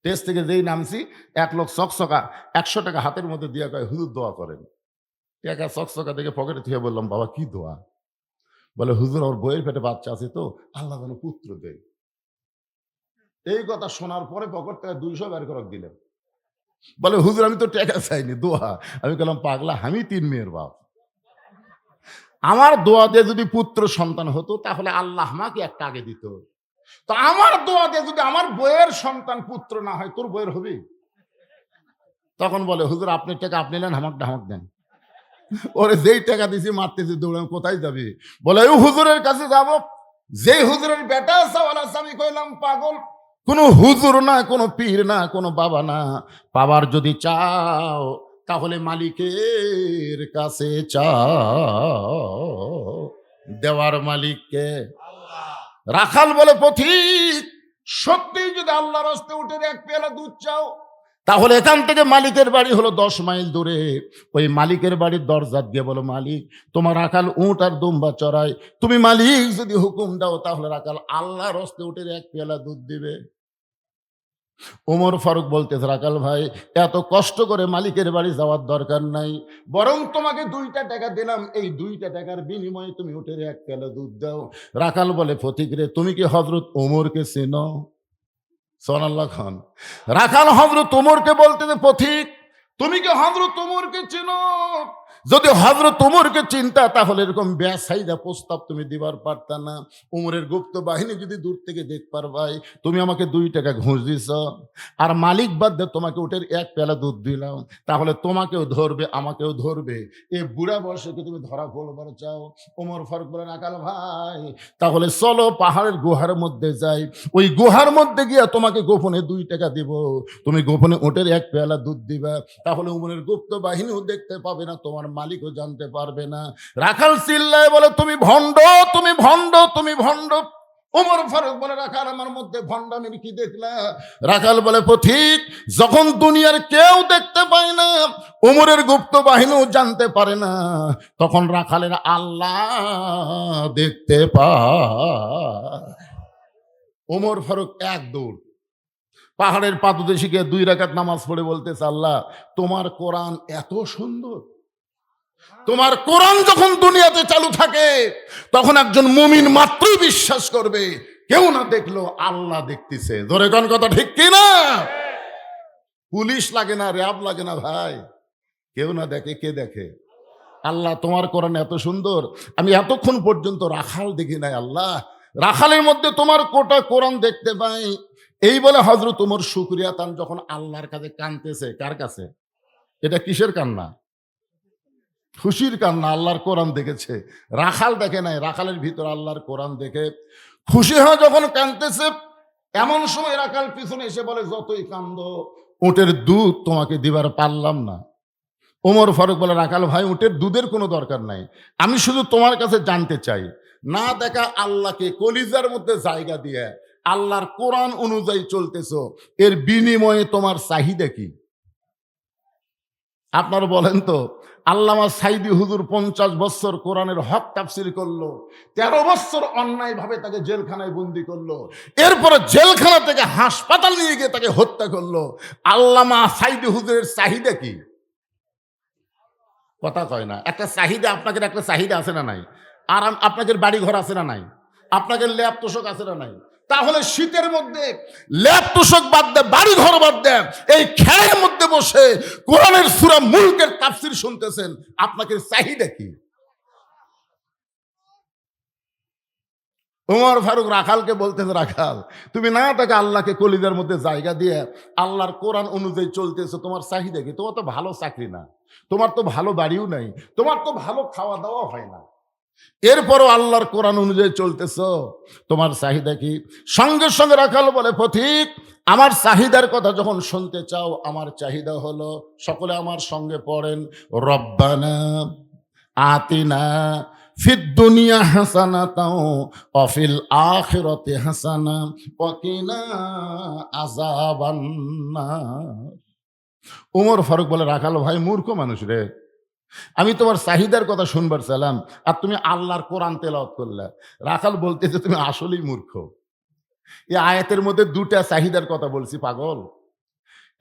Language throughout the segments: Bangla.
টেস্ট থেকে যেই নামছি, এক লোক চকচকা ১০০ টাকা হাতের মধ্যে দিয়া কয়, "হুজুর দোয়া করেন।" টাকা চকচকা দেখে পকেটে থেকে বললাম, "বাবা কি দোয়া?" বলে, "হুজুর আমার বইয়ের পেটে বাচ্চা আছে তো, আল্লাহ যেন পুত্র দেয়।" এই কথা শোনার পরে পকেট থেকে ২০০ বের করে দিলেন। বলে, "হুজুর আমি তো টাকা চাইনি, দোয়া।" আমি বললাম, "পাগলা, আমি ৩ মেয়ের বাপ। আমার দোয়া দিয়ে যদি পুত্র সন্তান হতো তাহলে আল্লাহ আমাকে একটা আগে দিত। তো আমার দোয়া দিয়ে যদি আমার বইয়ের সন্তান পুত্র না হয়, তোর বইয়ের হবে?" তখন বলে, "হুজুর আপনার টাকা আপনি নেন, আমারটা আমাকে দেন।" ওরে যেই টাকা দিছি মারতেছি দৌড়ে, কোথায় যাবি? বলে, "ওই হুজুরের কাছে যাব, যেই হুজুরের বেটা চাওয়ালা আছে।" আমি কইলাম, "পাগল, কোন হুজুর না, কোন পীর না, কোন বাবা না। পাবার যদি চাও তাহলে মালিকের কাছে চাও, দেওয়ার মালিককে।" রাখাল বলে, "পথিক, সত্যিই যদি আল্লাহর হস্তে উঠে এক পেয়ালা দুধ চাও তাহলে এখান থেকে মালিকের বাড়ি হলো ১০ মাইল দূরে। ওই মালিকের বাড়ির দরজা দিয়ে বলো, মালিক তোমার রাখাল উট আর দুম্বা চড়ায়, তুমি মালিক যদি হুকুম দাও তাহলে রাখাল আল্লাহর হস্তে উঠে এক পেয়ালা দুধ দিবে।" ওমর ফারুক বলতেছে, "রাখাল ভাই, এত কষ্ট করে মালিকের বাড়ি যাওয়ার দরকার নাই, বরং তোমাকে ২টা টাকা দিলাম, এই ২টা টাকার বিনিময়ে তুমি উঠে এক পেয়ালা দুধ দাও।" রাখাল বলে, "ফতিক রে, তুমি কি হযরত ওমরকে চেনো?" সুবহানাল্লাহ খান। রাখাল হযরত ওমরকে বলতেছে, "পথিক, তুমি কি হযরত ওমরকে চিনো? যদি হযরত ওমরকে চিনতা তাহলে এরকম বেসাইদা প্রস্তাব তুমি দিবার পারতা না। ওমরের গুপ্ত বাহিনী যদি দূর থেকে দেখ পারবাই, তুমি আমাকে ২ টাকা ঘুষ দিছ, আর মালিক বাদ দিয়ে তোমাকে উটের এক পেয়ালা দুধ দিলাম, তাহলে তোমাকেও ধরবে আমাকেও ধরবে। এ বুড়া বয়সে কি তুমি ধরা পড়বার চাও?" ওমর ফারুক বলেন, "রাখাল ভাই, তাহলে চলো পাহাড়ের গুহার মধ্যে যাই, ওই গুহার মধ্যে গিয়া তোমাকে গোপনে ২ টাকা দিব, তুমি গোপনে ওটের এক পেয়ালা দুধ দিবা, তাহলে উমরের গুপ্ত বাহিনীও দেখতে পাবে না, তোমার মালিকও জানতে পারবে না।" রাখাল চিল্লায় বলে, "তুমি ভণ্ড, তুমি ভণ্ড, তুমি ভণ্ড!" ওমর ফারুক বলে, "রাখাল, আমার মধ্যে ভণ্ডামির কি দেখলা?" রাখাল বলে, "পথিক, যখন দুনিয়ার কেউ দেখতে পায় না, ওমরের গুপ্ত বাহিনীও জানতে পারে না, তখন রাখালের আল্লাহ দেখতে পায়।" ওমর ফারুক এক দৌড় পাহাড়ের পাদদেশে গিয়ে ২ রাকাত নামাজ পড়ে বলতেছে, "আল্লাহ, তোমার কোরআন এত সুন্দর, তোমার কোরআন যখন দুনিয়াতে চালু থাকে তখন একজন মুমিন মাত্রই বিশ্বাস করবে, কেউ না দেখলো আল্লাহ দেখতেছে।" ধরে কোন কথা ঠিক কি না? পুলিশ লাগে না, র‍্যাব লাগে না ভাই, কেউ না দেখে, কে দেখে? আল্লাহ। তোমার কোরআন এত সুন্দর, আমি এতক্ষণ পর্যন্ত রাখাল দেখি নাই আল্লাহ, রাখালের মধ্যে তোমার কোটা কোরআন দেখতে পাই। এই বলে হযরত ওমর শুকরিয়া তান যখন আল্লাহর কাছে কাঁদতেছে। কার কাছে? এটা কিসের কান্না? খুশির কান্না। আল্লাহর কোরআন দেখেছে, রাখাল দেখে নাই। রাখালের ভিতর আল্লাহর কোরআন দেখে খুশি হয়ে যখন কাঁদতেছে, এমন সময় রাখাল পিছনে এসে বলে, "যতই কান্দো, উটের দুধ তোমাকে দিবার পারলাম না।" ওমর ফারুক বলে, "রাখাল ভাই, উটের দুধের কোনো দরকার নাই, আমি শুধু তোমার কাছে জানতে চাই, না দেখা আল্লাহকে কলিজার মধ্যে জায়গা দিয়ে আল্লাহর কোরআন অনুযায়ী চলতেছো, এর বিনিময়ে তোমার চাহিদা কি?" আপনারা বলেন তো, আল্লামা সাইদি হুজুর ৫০ বছর কোরআনের হক তাফসীর করলো, ১৩ বছর অন্যায়ভাবে তাকে জেলখানায় বন্দী করলো, এরপরে জেলখানা থেকে হাসপাতাল নিয়ে গিয়ে তাকে হত্যা করলো। আল্লামা সাইদি হুজুরের চাহিদা কি? কথা কয় না। একটা চাহিদা, আপনাদের একটা চাহিদা আছে না নাই? আর আপনাদের বাড়ি ঘর আছে না নাই? আপনাদের ল্যাপ তোশক আছে না নাই? তাহলে শীতের মধ্যে ল্যাপ তোশক বাদ দেন, বাড়ি ঘর বাদ দেন, এই খেয়ের মধ্যে বসে কোরআনের সূরা মুলকের তাফসীর শুনতেছেন, আপনাদের চাহিদা কি? ওমর ফারুক রাখালকে বলতেছে, "রাখাল, তুমি না তাকে আল্লাহকে কলিজার মধ্যে জায়গা দিয়ে আল্লাহর কোরআন অনুযায়ী চলতেছো, তোমার চাহিদা কি? তোমার তো ভালো চাকরি না, তোমার তো ভালো বাড়িও নাই, তোমার তো ভালো খাওয়া দাওয়া হয় না, এরপরও আল্লাহর কোরআন অনুযায়ী চলতেছ, তোমার চাহিদা কি?" সঙ্গে সঙ্গে রাখাল বলে, "পথিক, আমার চাহিদার কথা যখন শুনতে চাও, আমার চাহিদা হলো", সকলে আমার সঙ্গে পড়েন, "রব্বানা আতিনা ফিদ দুনিয়া হাসানাতাও ওয়া ফিল আখিরাতি হাসানা ওয়া কিনা আযাবান্নার।" ওমর ফারুক বলে, "রাখাল ভাই মূর্খ মানুষ রে, আমি তোমার চাহিদার কথা শুনবার চাইলাম, আর তুমি আল্লাহর কোরআন তেলাওয়াত করলা।" রাখাল বলতেছে, "তুমি আসলেই মূর্খ, এই আয়াতের মধ্যে ২টা চাহিদার কথা বলছি পাগল।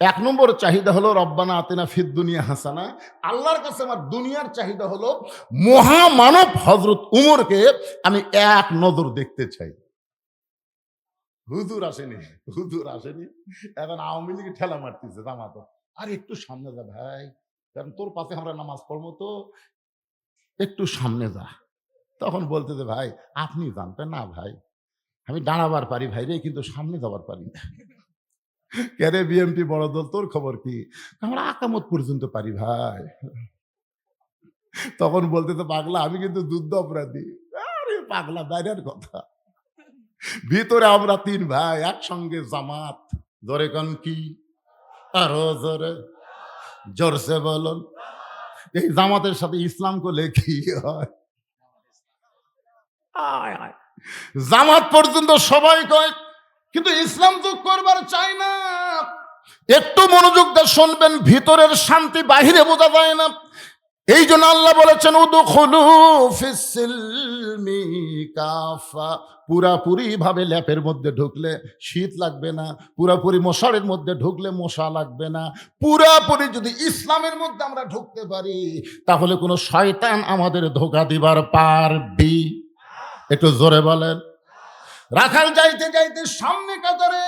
এক নম্বর চাহিদা হলো রব্বানা আতিনা ফিদ দুনিয়া হাসানা। আল্লাহর কাছে আমার দুনিয়ার চাহিদা হলো মহামানব হযরত উমরকে আমি এক নজর দেখতে চাই। হুজুর আসেনি, হুজুর আসেনি, এখন আওয়ামী লীগ ঠেলা মারতেছে জামাত, আর একটু সামনে যা ভাই, কারণ তোর পাশে আমরা নামাজ পড়বো, তো একটু সামনে যা। তখন বলতেছে ভাই আপনি জানতেন না ভাই, আমি দাঁড়াবার পারি ভাই রে, কিন্তু সামনে যাবার পারি না। কেরে বিএমপি বড় দল, তোর খবর কি? আমরা আকামত পর্যন্ত পারি ভাই। তখন বলতেছে পাগলা আমি কিন্তু যুদ্ধ অপরাধী। আরে পাগলা বাইরের কথা, ভিতরে আমরা তিন ভাই একসঙ্গে জামাত। জোরে কন কি? আরো জোরে, জোরসে বলুন। এই জামাতের সাথে ইসলাম করলে কি হয়? আয় আয়। জামাত পর্যন্ত সবাই কয়, কিন্তু ইসলাম তো করবার চাই না। একটু মনোযোগ দিয়ে শুনবেন, ভিতরের শান্তি বাহিরে বোঝা যায় না। এই জন্য আল্লাহ বলেছেন উদখুলু ফিস-সিলমি কাফা, পুরাপুরি ভাবে ল্যাপের মধ্যে ঢুকলে শীত লাগবে না, পুরাপুরি মশারের মধ্যে ঢুকলে মশা লাগবে না। পুরাপুরি যদি ইসলামের মধ্যে আমরা ঢুকতে পারি, তাহলে কোনো শয়তান আমাদের ধোঁকা দিবার পারবি? একটু জোরে বলেন। রাখাল যাইতে যাইতে সামনে কাতারে,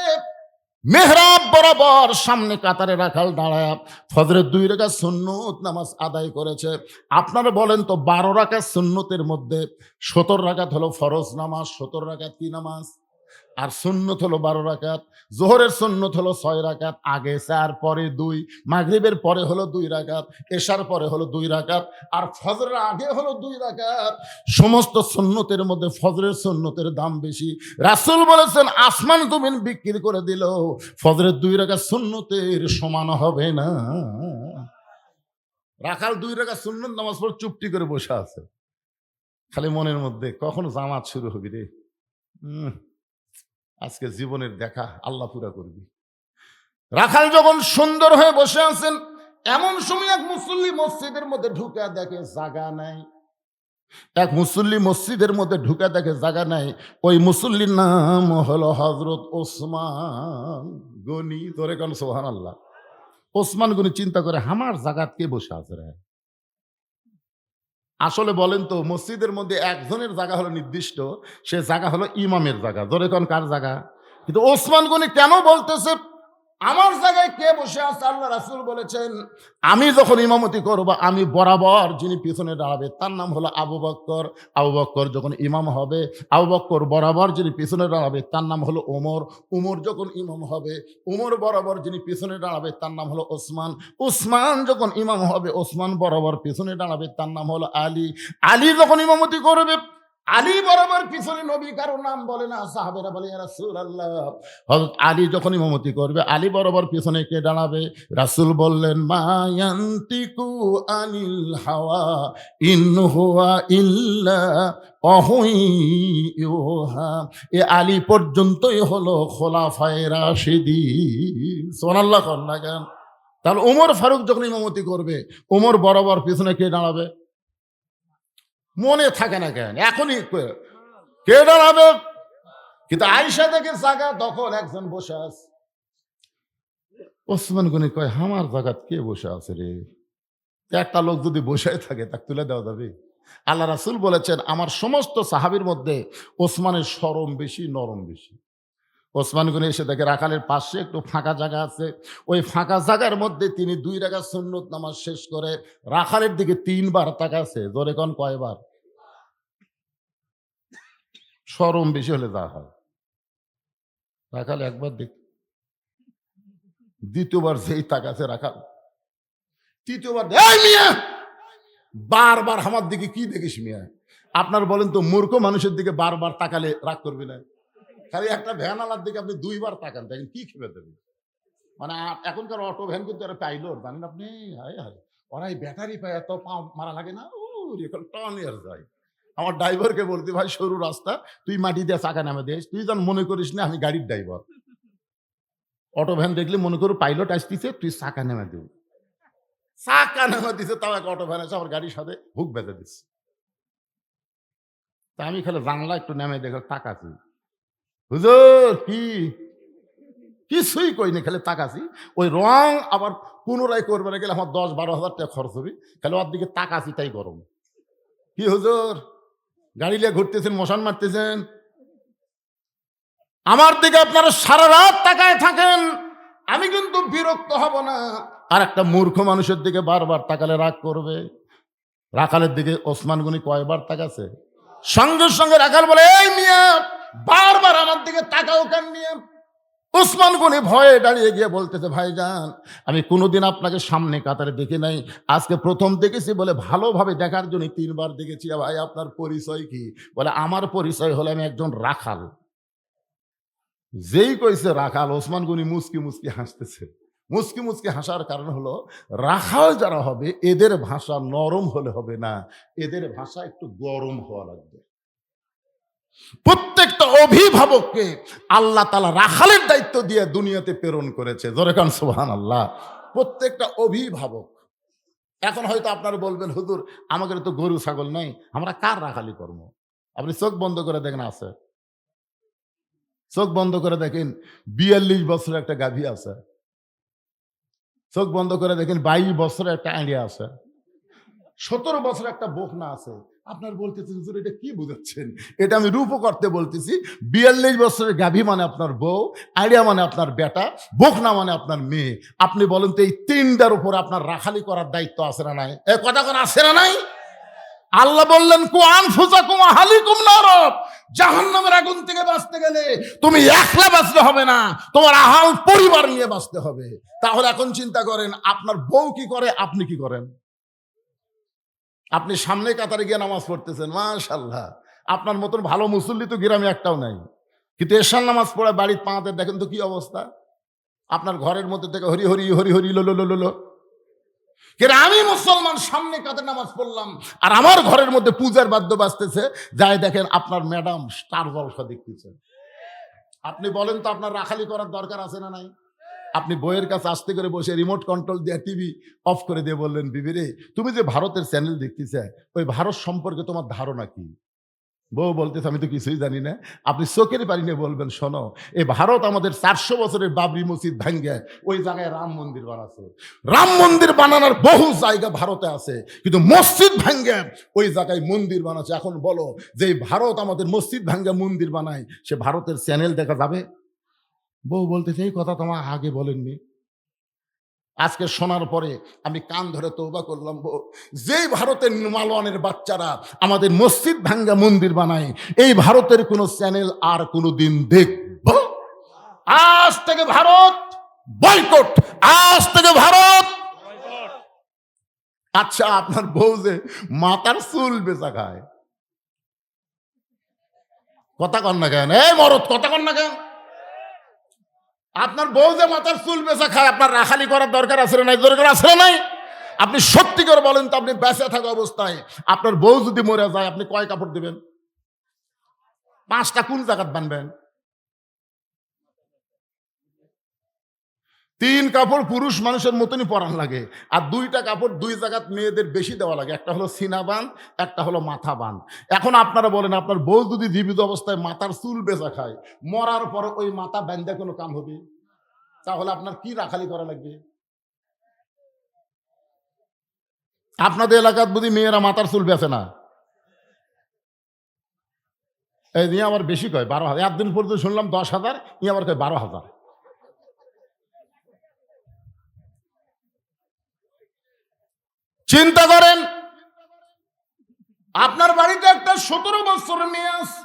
মেহরাব বরাবর সামনে কাতারে রাখাল দাঁড়ায় ফজরের 2 রাকাত সুন্নত নামাজ আদায় করেছে। আপনারা বলেন তো 12 রাকাত সুন্নতের মধ্যে 17 রাকাত হলো ফরজ নামাজ, 17 রাকাত কি নামাজ? আর সুন্নত হলো 12 রাকাত। জোহরের সুন্নত হলো 6 রাকাত, আগে 4 পরে 2, মাগরিবের পরে হলো 2 রাকাত, এশার পরে হলো 2 রাকাত, আর ফজরের আগে হলো 2 রাকাত। সমস্ত সুন্নতের মধ্যে ফজরের সুন্নতের দাম বেশি। রাসূল বলেছেন আসমান জমিন বিক্রি করে দিল, ফজরের 2 রাকাত সুন্নতের সমান হবে না। রাখাল 2 রাকাত সুন্নত নামাজ পড়ে চুপটি করে বসে আছে, খালি মনের মধ্যে কখন জামাত শুরু হবে রে, আজকে জীবনের দেখা আল্লাহ পুরা করবি। রাখাল যখন সুন্দর হয়ে বসে আছেন, এমন সময় এক মুসল্লি মসজিদের মধ্যে ঢুকে দেখে জায়গা নাই। এক মুসল্লি মসজিদের মধ্যে ঢুকে দেখে জায়গা নাই। ওই মুসল্লির নাম হলো হযরত ওসমান গনি। তোরে কোন সুবহানাল্লাহ। ওসমান গনি চিন্তা করে আমার জায়গাত কে বসে আছে রে? আসলে বলেন তো, মসজিদের মধ্যে একজনের জায়গা হলো নির্দিষ্ট, সে জায়গা হলো ইমামের জায়গা। ধরে কোন কার জায়গা? কিন্তু ওসমান গনি কেন বলতেছে আমার জায়গায় কে বসে আছে? আল্লাহ রাসূল বলেছেন আমি যখন ইমামতি করব, আমি বরাবর যিনি পিছনে দাঁড়াবে তার নাম হলো আবু বকর। আবু বকর যখন ইমাম হবে, আবু বকর বরাবর যিনি পিছনে দাঁড়াবে তার নাম হলো ওমর। উমর যখন ইমাম হবে, উমর বরাবর যিনি পিছনে দাঁড়াবে তার নাম হলো ওসমান। উসমান যখন ইমাম হবে, ওসমান বরাবর পিছনে দাঁড়াবে তার নাম হলো আলী। আলী যখন ইমামতি করবে, আলী বরাবর পিছনে নবী কারো নাম বলে না, সাহাবেরা বলে ইয়া রাসূলুল্লাহ। হযরত আলী যখন ইমামতি করবে, আলী বরাবর পিছনে কে দাঁড়াবে? রাসূল বললেন মা ইয়ানতিকু আনিল হাওয়া ইন হুয়া ইল্লা ওয়াহয়ুহা। এ আলী পর্যন্তই হলো খোলাফায়ে রাশিদিন। সুবহানাল্লাহ কন না কেন? তাহলে ওমর ফারুক যখন ইমামতি করবে, ওমর বরাবর পিছনে কে দাঁড়াবে? মনে থাকে না কেন? এখনই কে দাঁড়াবে? কিন্তু আয়েশা থেকে জায়গা, তখন একজন বসে আছে। ওসমান গনি কয় আমার জায়গাত কে বসে আছে রে? একটা লোক যদি বসে থাকে তাকে তুলে দেওয়া যাবে? আল্লাহ রাসূল বলেছেন আমার সমস্ত সাহাবীর মধ্যে ওসমানের শরম বেশি, নরম বেশি। ওসমান গনি এসে দেখে রাখালের পাশে একটু ফাঁকা জায়গা আছে, ওই ফাঁকা জায়গার মধ্যে তিনি 2 রাকাত সুন্নত নামাজ শেষ করে রাখালের দিকে 3 বার তাকাছে। জোরে কোন কয়বার? শরম বেশি হলে যা হয়। রাখাল একবার দেখ, দ্বিতীয়বার যেই তাকাছে রাখাল, তৃতীয়বার এই মিয়া বারবার আমার দিকে কি দেখিস মিয়া? আপনার বলেন তো মূর্খ মানুষের দিকে বারবার তাকালে রাগ করবি না? খালি একটা ভ্যানালার দিকে আপনি 2 বার তাকান, দেখেন কি খেপে দেবে। মানে এখনকার অটো ভ্যান কিন্তু একটা পাইলট জানেন আপনি? হায় হায়, ওরা এই ব্যাটারি পায় এত পা মারা লাগে না, টনে আর যায়। আমার ড্রাইভারকে বলতে ভাই সরু রাস্তা, তুই মাটি দিয়ে চাকা নামে দিস, তুই যেন মনে করিস না আমি গাড়ির ড্রাইভার। অটো ভ্যান দেখলে মনে করো পাইলট আসতেছে, তুই চাকা নেমে দেব। চাকা নেমে দিছে, তাও এক অটো ভ্যান এসে আমার গাড়ির সাথে হুক বেঁধে দিচ্ছে। তা আমি খালি জানলা একটু নেমে দেখো তাকাচ্ছি, হুজুর কি কিছুই কইনি, খালি তাকাছি। ওই রং আবার পুনরায় করবে গেলে আমার 10-12 হাজার টাকা খরচ হবে, খালি ওর দিকে তাকাছি তাই গরম। কি হুজুর, গাড়ি নিয়ে ঘুরতেছেন, মশান মারতেছেন, আমার দিকে আপনারা সারা রাত তাকায় থাকেন, আমি কিন্তু বিরক্ত হব না। আর একটা মূর্খ মানুষের দিকে বারবার তাকালে রাগ করবে। রাখালের দিকে ওসমান গনি কয়বার তাকাছে? সঙ্গে সঙ্গে রাখাল বলে, এই মিয়া, বারবার আমার দিকে তাকাও কেন মিয়া? ওসমান গনি ভয়ে দাঁড়িয়ে গিয়ে বলতেছে, ভাইজান, আমি কোনোদিন আপনাকে সামনে কাতারে দেখি নাই, আজকে প্রথম দেখেছি। বলে, ভালোভাবে দেখার জন্য 3বার দেখেছি। ভাই, আপনার পরিচয় কি? বলে, আমার পরিচয় হলো আমি একজন রাখাল। যেই কইছে রাখাল, ওসমান গনি মুচকি মুচকি হাসতেছে। মুচকি মুচকি হাসার কারণ হলো, রাখাল যারা হবে এদের ভাষা নরম হলে হবে না, এদের ভাষা একটু গরম হওয়া লাগবে। প্রত্যেকটা অভিভাবককে আল্লাহ তাআলা রাখালের দায়িত্ব দিয়ে দুনিয়াতে প্রেরণ করেছে। জোরে কান সুবহানাল্লাহ। প্রত্যেকটা অভিভাবক। এখন হয়তো আপনারা বলবেন, হুজুর, আমাদের তো গরু ছাগল নাই, আমরা কার রাখালি করবো? আপনি চোখ বন্ধ করে দেখেন, আছে। চোখ বন্ধ করে দেখেন, 42 বছরের একটা গাভী আছে। চোখ বন্ধ করে দেখেন, 22 বছরের একটা আইডিয়া আছে। 17 বছরের একটা বকনা আছে। আপনার বলতেছেন, হুজুর, এটা কি বুঝাচ্ছেন? এটা আমি রূপ করতে বলতেছি। 42 বছরের গাভী মানে আপনার বউ, আইডিয়া মানে আপনার বেটা, বকনা মানে আপনার মেয়ে। আপনি বলেন তো, এই 3টার উপর আপনার রাখালি করার দায়িত্ব আছে না নাই? এ কথা কোন আছে না নাই? আল্লাহ বললেন, কু আনফুসাকুম আহলিকুম নার, জাহান্নামের আগুন থেকে বাঁচতে গেলে তুমি একলা বাঁচতে হবে না, তোমার আহাল পরিবার নিয়ে বাঁচতে হবে। তাহলে এখন চিন্তা করেন, আপনার বউ কি করে, আপনি কি করেন? আপনি সামনে কাতারে গিয়ে নামাজ পড়তেছেন, মাশাআল্লাহ, আপনার মতন ভালো মুসল্লি তো গ্রামে একটাও নাই। কিন্তু এশার নামাজ পড়ে বাড়ির পাঁতে দেখেন তো কি অবস্থা। আপনার ঘরের মধ্যে থেকে হরি হরি হরি হরি লো লো লো লো লো। কিন্তু আমি মুসলমান, সামনে কাতারে নামাজ পড়লাম, আর আমার ঘরের মধ্যে পূজার বাদ্য বাজতেছে, যাই দেখেন আপনার ম্যাডাম স্টার জলসা দেখতেছে। আপনি বলেন তো, আপনার রাখালি করার দরকার আছে না নাই? আপনি বইয়ের কাছে আস্তে করে বসে রিমোট কন্ট্রোল দিয়ে টিভি অফ করে দিয়ে বললেন, বিবি রে, তুমি যে ভারতের চ্যানেল দেখতেছে, ওই ভারত সম্পর্কে তোমার ধারণা কি? বউ বলতেছে, আমি তো কিছুই জানি না। আপনি চোখের পানি নিয়ে বলবেন, শোনো, এই ভারত আমাদের 400 বছরের বাবরি মসজিদ ভাঙ্গে ওই জায়গায় রাম মন্দির বানাচ্ছে। রাম মন্দির বানানোর বহু জায়গা ভারতে আছে, কিন্তু মসজিদ ভাঙ্গে ওই জায়গায় মন্দির বানাচ্ছে। এখন বলো, যে ভারত আমাদের মসজিদ ভাঙ্গে মন্দির বানায়, সে ভারতের চ্যানেল দেখা যাবে? বউ বলতেছে, এই কথা তোমার আগে বলেননি। আজকে শোনার পরে আমি কান ধরে তওবা করলাম, যেই ভারতের মালওয়ানের বাচ্চারা আমাদের মসজিদ ভাঙ্গা মন্দির বানায়, এই ভারতের কোন চ্যানেল আর কোনদিন দেখব? আজ থেকে ভারত বয়কট, আজ থেকে ভারত। আচ্ছা, আপনার বউ যে মাথার চুল বেচা খায়, কথা কন না কেন? এই মরদ, কথা কন না কেন? আপনার বউ যে মাথার চুল বেচা খায়, আপনার রাখালি করার দরকার আছে না নাই? দরকার আছে না নাই? আপনি সত্যি করে বলেন তো, আপনি বেঁচে থাকা অবস্থায় আপনার বউ যদি মরে যায়, আপনি কয় কাপড় দিবেন? 5টা কোন জায়গাত বানবেন? 3 কাপড় পুরুষ মানুষের মতনই পরান লাগে, আর 2টা কাপড় 2 জায়গাত মেয়েদের বেশি দেওয়া লাগে। একটা হলো সিনা বান, একটা হলো মাথা বান। এখন আপনারা বলেন, আপনার বউ যদি জীবিত অবস্থায় মাথার চুল বেচা খায়, মরার পরে ওই মাথা বান্ধা কোনো কাম হবে? তাহলে আপনার কি রাখালি করা লাগবে? আপনাদের এলাকার বুঝি মেয়েরা মাথার চুল বেচে না? এই নিয়ে আবার বেশি কয় 12,000। একদিন পর্যন্ত শুনলাম 10,000, নিয়ে আবার কয় 12,000। চিন্তা করেন, আপনার বাড়িতে একটা 17 বছরের মেয়ে আছে,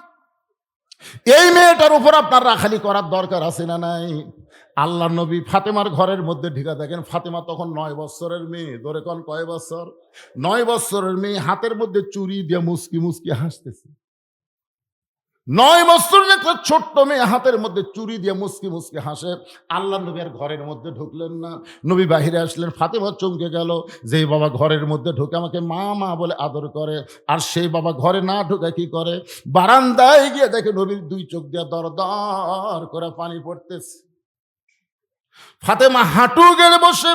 এই মেয়েটার উপর আপনার রাখালি করার দরকার আছে না নাই? আল্লাহ নবী ফাতেমার ঘরের মধ্যে ঢিকা দেখেন, ফাতেমা তখন 9 বছরের মেয়ে। ধরে কোন কয় বছর? 9 বছরের মেয়ে, হাতের মধ্যে চুরি দিয়ে মুসকি মুসকি হাসতেছে। 9 বছরের একটা ছোট্ট মেয়ে হাতের মধ্যে চুরি দিয়ে মুসকি মুসকি হাসে। আল্লাহ নবী আর ঘরের মধ্যে ঢুকলেন না, নবী বাহিরে আসলেন। ফাতেমা চমকে গেল, যেই বাবা ঘরের মধ্যে ঢুকে আমাকে মা মা বলে আদর করে, আর সেই বাবা ঘরে না ঢুকে কি করে? বারান্দায় গিয়ে দেখে নবীর 2 চোখ দিয়ে দর দর করে পানি পড়তেছে। ফাতেমা হাঁটু গেড়ে বসে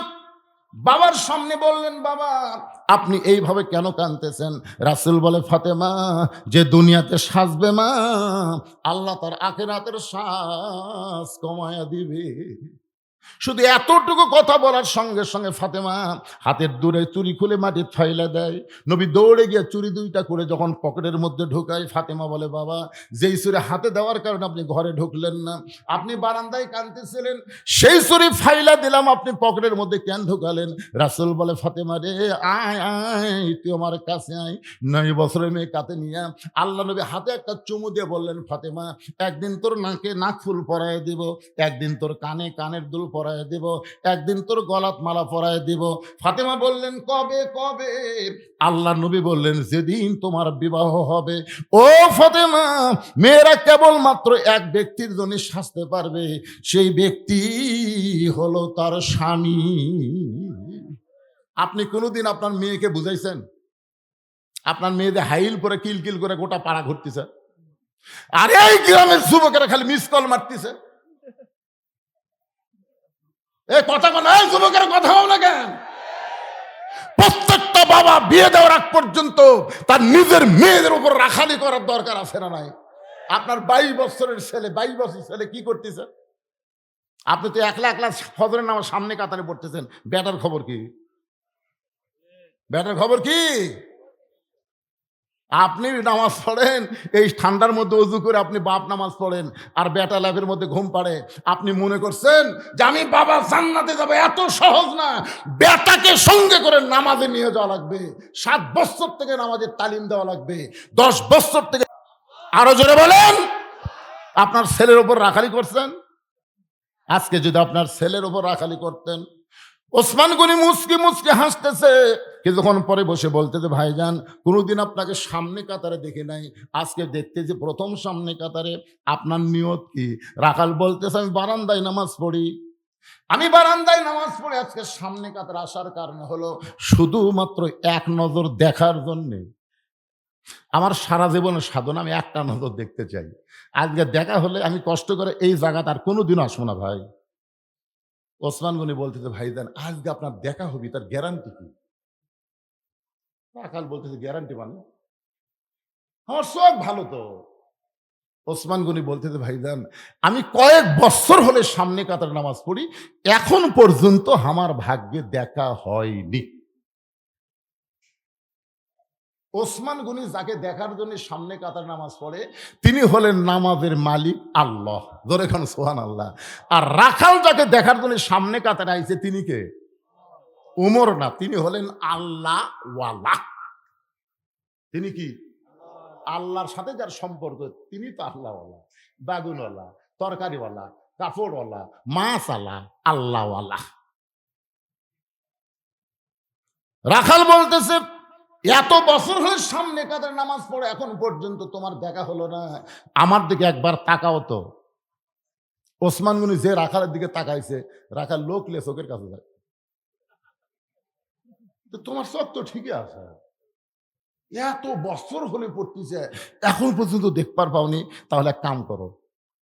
বাবার সামনে বললেন, বাবা, আপনি এইভাবে কেন কাঁদতেছেন? রাসূল বলে, ফাতেমা যে দুনিয়াতে সাজবে মা, আল্লাহ তার আখিরাতের সাজ কমায়া দিবে। শুধু এতটুকু কথা বলার সঙ্গে সঙ্গে ফাতেমা হাতের দূরে চুরি খুলে মাটি ফাইলা দেয়। নবী দৌড়ে গিয়ে চুরি দুইটা করে যখন পকেটের মধ্যে ঢোকায়, ফাতেমা বলে, বাবা যেই চুরি হাতে দেওয়ার কারণে আপনি ঘরে ঢুকলেন না, আপনি বারান্দায় কাঁদতেছিলেন, সেই চুরি ফাইলা দিলাম, আপনি পকেটের মধ্যে কেন ঢুকালেন? রাসূল বলে, ফাতেমা রে, আয় আয়, তুই আমার কাছে আয়। 9 বছরের মেয়ে কাতে নিয়ে আল্লাহ নবী হাতে একটা চুমু দিয়ে বললেন, ফাতেমা একদিন তোর নাকে নাক ফুল পরায় দিব, একদিন তোর কানে কানের দুল পরায় দিব, একদিন তোর গলাত মালা পরায় দিব। ফাতেমা বললেন, কবে কবে? আল্লাহ নবী বললেন, যেদিন তোমার বিবাহ হবে। ও ফাতেমা, মেয়েরা কেবল মাত্র এক ব্যক্তির জন্য সাজতে পারবে, সেই ব্যক্তি হলো তার স্বামী। আপনি কোনোদিন আপনার মেয়েকে বুঝাইছেন? আপনার মেয়েদের হাইল পরে কিলকিল করে গোটা পাড়া ঘুরতেছে, আর এই গ্রামের যুবকেরা খালি মিস কল মারতেছে। এই কথা বলে, এই যুবকের কথা বলো না কেন? প্রত্যেকটা বাবা বিয়ে দেওয়ার আগ পর্যন্ত তার নিজের মেয়েদের উপর রাখালি করার দরকার আছে না নাই? আপনার 22 বছরের ছেলে, 22 বছরের ছেলে কি করতেছে? আপনি তো একলা একলা ফজরের নামাজ সামনে কাতারে পড়তেছেন, ব্যাটার খবর কি? ব্যাটার খবর কি? আপনি নামাজ পড়েন, এই ঠান্ডার মধ্যে উজু করে আপনি বাপ নামাজ পড়েন, আর বেটা ল্যাবের মধ্যে ঘুম পাড়ে। আপনি মনে করছেন যে আমি বাবা জান্নাতে যাবো, এত সহজ না। বেটাকে সঙ্গে করে নামাজে নিয়ে যাওয়া লাগবে, 7 বছর থেকে নামাজের তালিম দেওয়া লাগবে, 10 বছর থেকে। আরো জোরে বলেন। আপনার ছেলের উপর রাখালি করছেন? আজকে যদি আপনার ছেলের উপর রাখালি করতেন। ওসমান গনি মুচকি মুচকি হাসতেছে, কিছুক্ষণ পরে বসে বলতেছে, ভাইজান কোনোদিন আপনাকে সামনে কাতারে দেখি নাই, আজকে দেখতে যে প্রথম সামনে কাতারে, আপনার নিয়ত কি? রাখাল বলতেছে, আমি বারান্দায় নামাজ পড়ি। আমি বারান্দায় নামাজ পড়ে আজকে সামনে কাতারে আসার কারণ হলো শুধুমাত্র এক নজর দেখার জন্যে। আমার সারা জীবনের সাধনা আমি একটা নজর দেখতে চাই। আজকে দেখা হলে আমি কষ্ট করে এই জায়গাতে আর কোনোদিনও আসবো না ভাই। ওসমান গনি বলতেছে, ভাইজান আজকে আপনার দেখা হবে, তার গ্যারান্টি কি? রাখাল বলতেছে, গ্যারান্টি মানে? আমার সব ভালো তো। ওসমান গনি বলতেছে, ভাইজান আমি কয়েক বছর হলে সামনে কাতার নামাজ পড়ি, এখন পর্যন্ত আমার ভাগ্যে দেখা হয়নি। ওসমান গনি যাকে দেখার জন্য সামনে কাতার নামাজ পড়ে, তিনি হলেন নামাজের মালিক আল্লাহ। ধরে খান সুবহানাল্লাহ। আর রাখাল যাকে দেখার জন্য সামনে কাতারে আইছে, তিনি কে? উমর না, তিনি হলেন আল্লাহ ওয়ালা। তিনি কি? আল্লাহর সাথে যার সম্পর্ক, তিনি তো আল্লাহওয়ালা, বাগুনওয়ালা, তরকারিওয়ালা, কাপড়ওয়ালা, মাছওয়ালা, আল্লাহওয়ালা। রাখাল বলতেছে, এত বছর হলে সামনে কাতারে নামাজ পড়ে, এখন পর্যন্ত তোমার দেখা হলো না, আমার দিকে একবার তাকাও তো। ওসমান গনি যে রাখালের দিকে তাকাইছে, রাখাল লোক লে চোখের কাছে যায়, তোমার চোখ তো ঠিকই আছে, এত বছর হলে পড়তেছে, এখন পর্যন্ত দেখবার পাওনি, তাহলে এক কাম করো।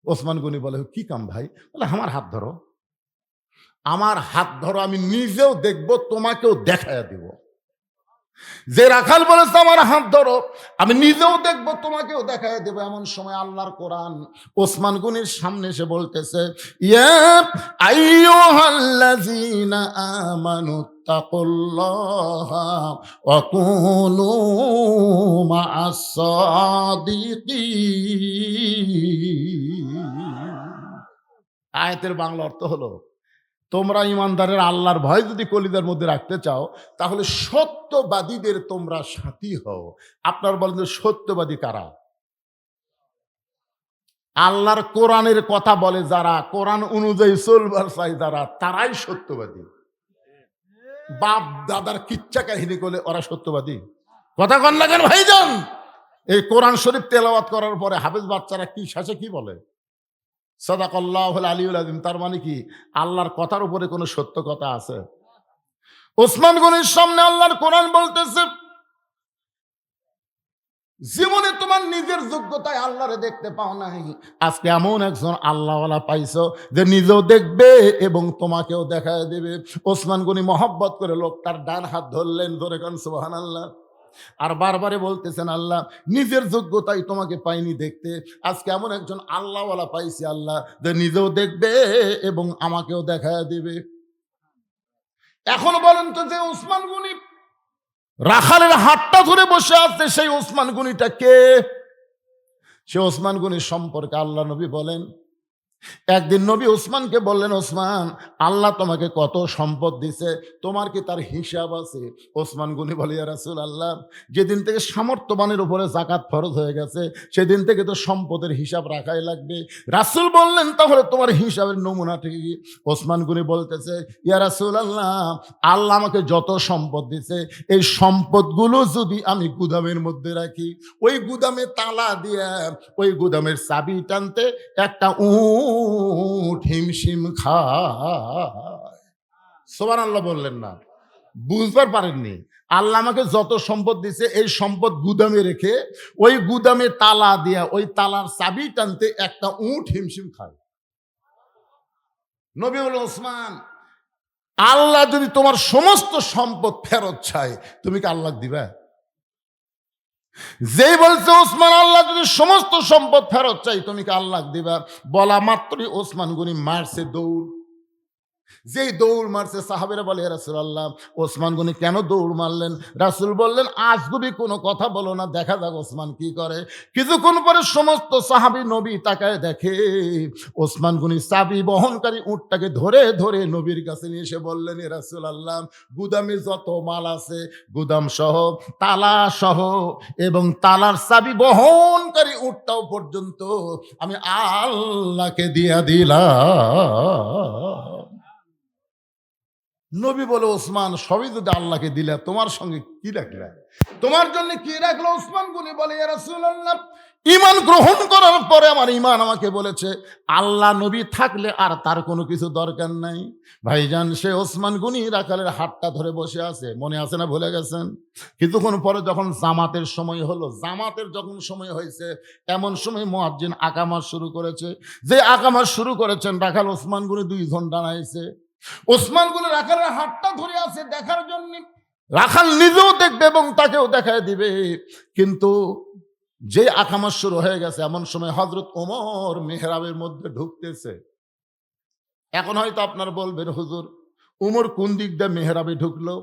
ওসমান গনি বলে, কি কাম ভাই? বলে, আমার হাত ধরো, আমার হাত ধরো, আমি নিজেও দেখবো, তোমাকেও দেখাইয়া দিব। যে রাখাল বলেছে আমার হাত ধরো, আমি নিজেও দেখবো, তোমাকেও দেখায় দেবো। এমন সময় আল্লাহর কোরআন ওসমান গনির সামনে এসে বলতেছে, ইয়া আইয়ুহাল্লাযীনা আমানু তাকুল্লাহা ওয়া কুনু মা'আস সাদিকিন। আয়াতের বাংলা অর্থ হলো, তোমরা ইমানদারের আল্লাহর ভয় যদি কলিজার মধ্যে রাখতে চাও, তাহলে সত্যবাদীদের তোমরা সাথী হও। আপনার বলেন, সত্যবাদী কারা? আল্লাহর কোরআনের কথা বলে যারা, কোরআন অনুযায়ী চলবার চাই যারা, তারাই সত্যবাদী। বাপ দাদার কিচ্ছা কাহিনী করলে ওরা সত্যবাদী? কথা কন না কেন ভাইজান? এই কোরআন শরীফ তেলাওয়াত করার পরে হাফেজ বাচ্চারা কি শেষে কি বলে? সাদাকাল্লাহুল আলিয়্যুল আযীম। তার মানে কি আল্লাহর কথার উপরে কোনো সত্য কথা আছে? ওসমান গনির সামনে আল্লাহর কোরআন বলতেছে, জীবনে তোমার নিজের যোগ্যতায় আল্লাহরে দেখতে পাও নাই, আজকে এমন একজন আল্লাহওয়ালা পাইছো যে নিজেও দেখবে এবং তোমাকেও দেখায় দেবে। ওসমান গনি মহব্বত করে লোকটার ডান হাত ধরলেন, ধরে কান সুবহানাল্লাহ, আর বারবারে বলতেছেন আল্লাহ নিজের যোগ্যতাই তোমাকে পাইনি দেখতে, আজকে এমন একজন আল্লাহওয়ালা পাইছি আল্লাহ যে নিজেও দেখবে এবং আমাকেও দেখায় দিবে। এখন বলেন তো, যে ওসমান গনি রাখালের হাতটা ধরে বসে আছে, সেই ওসমান গনিটা কে? সে ওসমান গনি সম্পর্কে আল্লাহ নবী বলেন, একদিন নবী ওসমানকে বললেন, ওসমান আল্লাহ তোমাকে কত সম্পদ দিছে, তোমার কি তার হিসাব আছে? ওসমান গনি বলে, ইয়া রাসূলুল্লাহ, যেদিন থেকে সামর্থ্যবানের উপরে যাকাত ফরজ হয়ে গেছে সেদিন থেকে তো সম্পদের হিসাব রাখাই লাগবে। রাসূল বললেন, তাহলে তোমার হিসাবের নমুনাটা কি? ওসমান গনি বলতেছে, ইয়া রাসূলুল্লাহ, আল্লাহ আমাকে যত সম্পদ দিছে, এই সম্পদগুলো যদি আমি গুদামের মধ্যে রাখি, ওই গুদামে তালা দিয়ে ওই গুদামের চাবি টানতে একটা উট হিমশিম খায়। সুবহানাল্লাহ বললেন না? বুঝবার পারেননি? আল্লাহ আমাকে যত সম্পদ দিছে, এই সম্পদ গুদামে রেখে ওই গুদামে তালা দিয়া ওই তালার চাবি টানতে একটা উট হিমশিম খায়। নবী বললেন, ওসমান, আল্লাহ যদি তোমার সমস্ত সম্পদ ফেরত চায়, তুমি কি আল্লাহ দিবা? যেই বলছে ওসমান, আল্লাহ যদি সমস্ত সম্পদ ফেরত চাই, তুমি কি আল্লাহ দিবা? বলা মাত্রই ওসমান গনি মারছে দৌড়। যেই দৌড় মারছে, সাহাবেরা বলে, ইয়া রাসূলুল্লাহ, ওসমান গনি কেন দৌড় মারলেন? রাসূল বললেন, আজগুবি কোনো কথা বলো না, দেখা যাক ওসমান কি করে। কিছুক্ষণ পরে সমস্ত সাহাবী নবী তাকায় দেখে ওসমান গনি চাবি বহনকারী উটটাকে ধরে ধরে নবীর কাছে নিয়ে এসে বললেন, ইয়া রাসূলুল্লাহ, গুদামে যত মাল আছে, গুদাম সহ, তালা সহ এবং তালার চাবি বহনকারী উটটাও পর্যন্ত আমি আল্লাহকে দিয়া দিলাম। নবী বলে, ওসমান, সবই যদি আল্লাহকে দিলে, তোমার সঙ্গে কি রাখলে? তোমার জন্য কি রাখলো? ওসমান গনি বলে, ইয়া রাসূলুল্লাহ, ঈমান গ্রহণ করার পরে আমার ঈমান আমাকে বলেছে আল্লাহ নবী থাকলে আর তার কোনো কিছু দরকার নাই। ভাইজান, সে ওসমান গনি রাখালের হাতটা ধরে বসে আছে, মনে আছে না ভুলে গেছেন? কিছুক্ষণ পরে যখন জামাতের সময় হলো, জামাতের যখন সময় হয়েছে, এমন সময় মুয়াজ্জিন আকামত শুরু করেছে। যে আকামত শুরু করেছেন, রাখাল ওসমান গনি দুইজন দাঁড়াইছে। ওসমান গনি রাখালের হাতটা ধরে আছে দেখার জন্য। রাখাল নিজেও দেখবে এবং তাকেও দেখায় দিবে। কিন্তু যে আকামত শুরু হয়ে গেছে, এমন সময় হযরত ওমর মেহরাবের মধ্যে ঢুকতেছে। এখন হয়তো আপনারা বলবেন, হুজুর, উমর কোন দিক দিয়ে মেহরাবে ঢুকলো?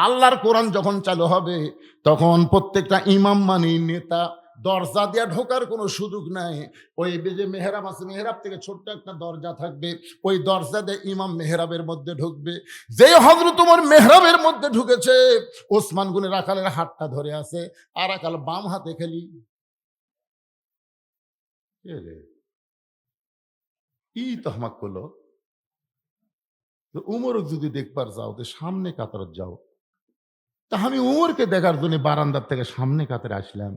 আল্লাহর কোরআন যখন চালু হবে, তখন প্রত্যেকটা ইমাম মানে নেতা দরজা দিয়ে ঢোকার কোনো সুযোগ নাই। ওই যে মেহরাব আছে, মেহরাব থেকে ছোট্ট একটা দরজা থাকবে, ওই দরজা দিয়ে ইমাম মেহরাবের মধ্যে ঢুকবে। যে হযরত ওমর মেহরাবের মধ্যে ঢুকেছে, ওসমান গনি রাখালের হাতটা ধরে আছে, আর রাখাল বাম হাতে খেলি। কি তহমাক করলো? উমরও যদি দেখবার যাও, তো সামনে কাতার যাও। তা আমি উমরকে দেখার জন্য বারান্দার থেকে সামনে কাতারে আসলাম।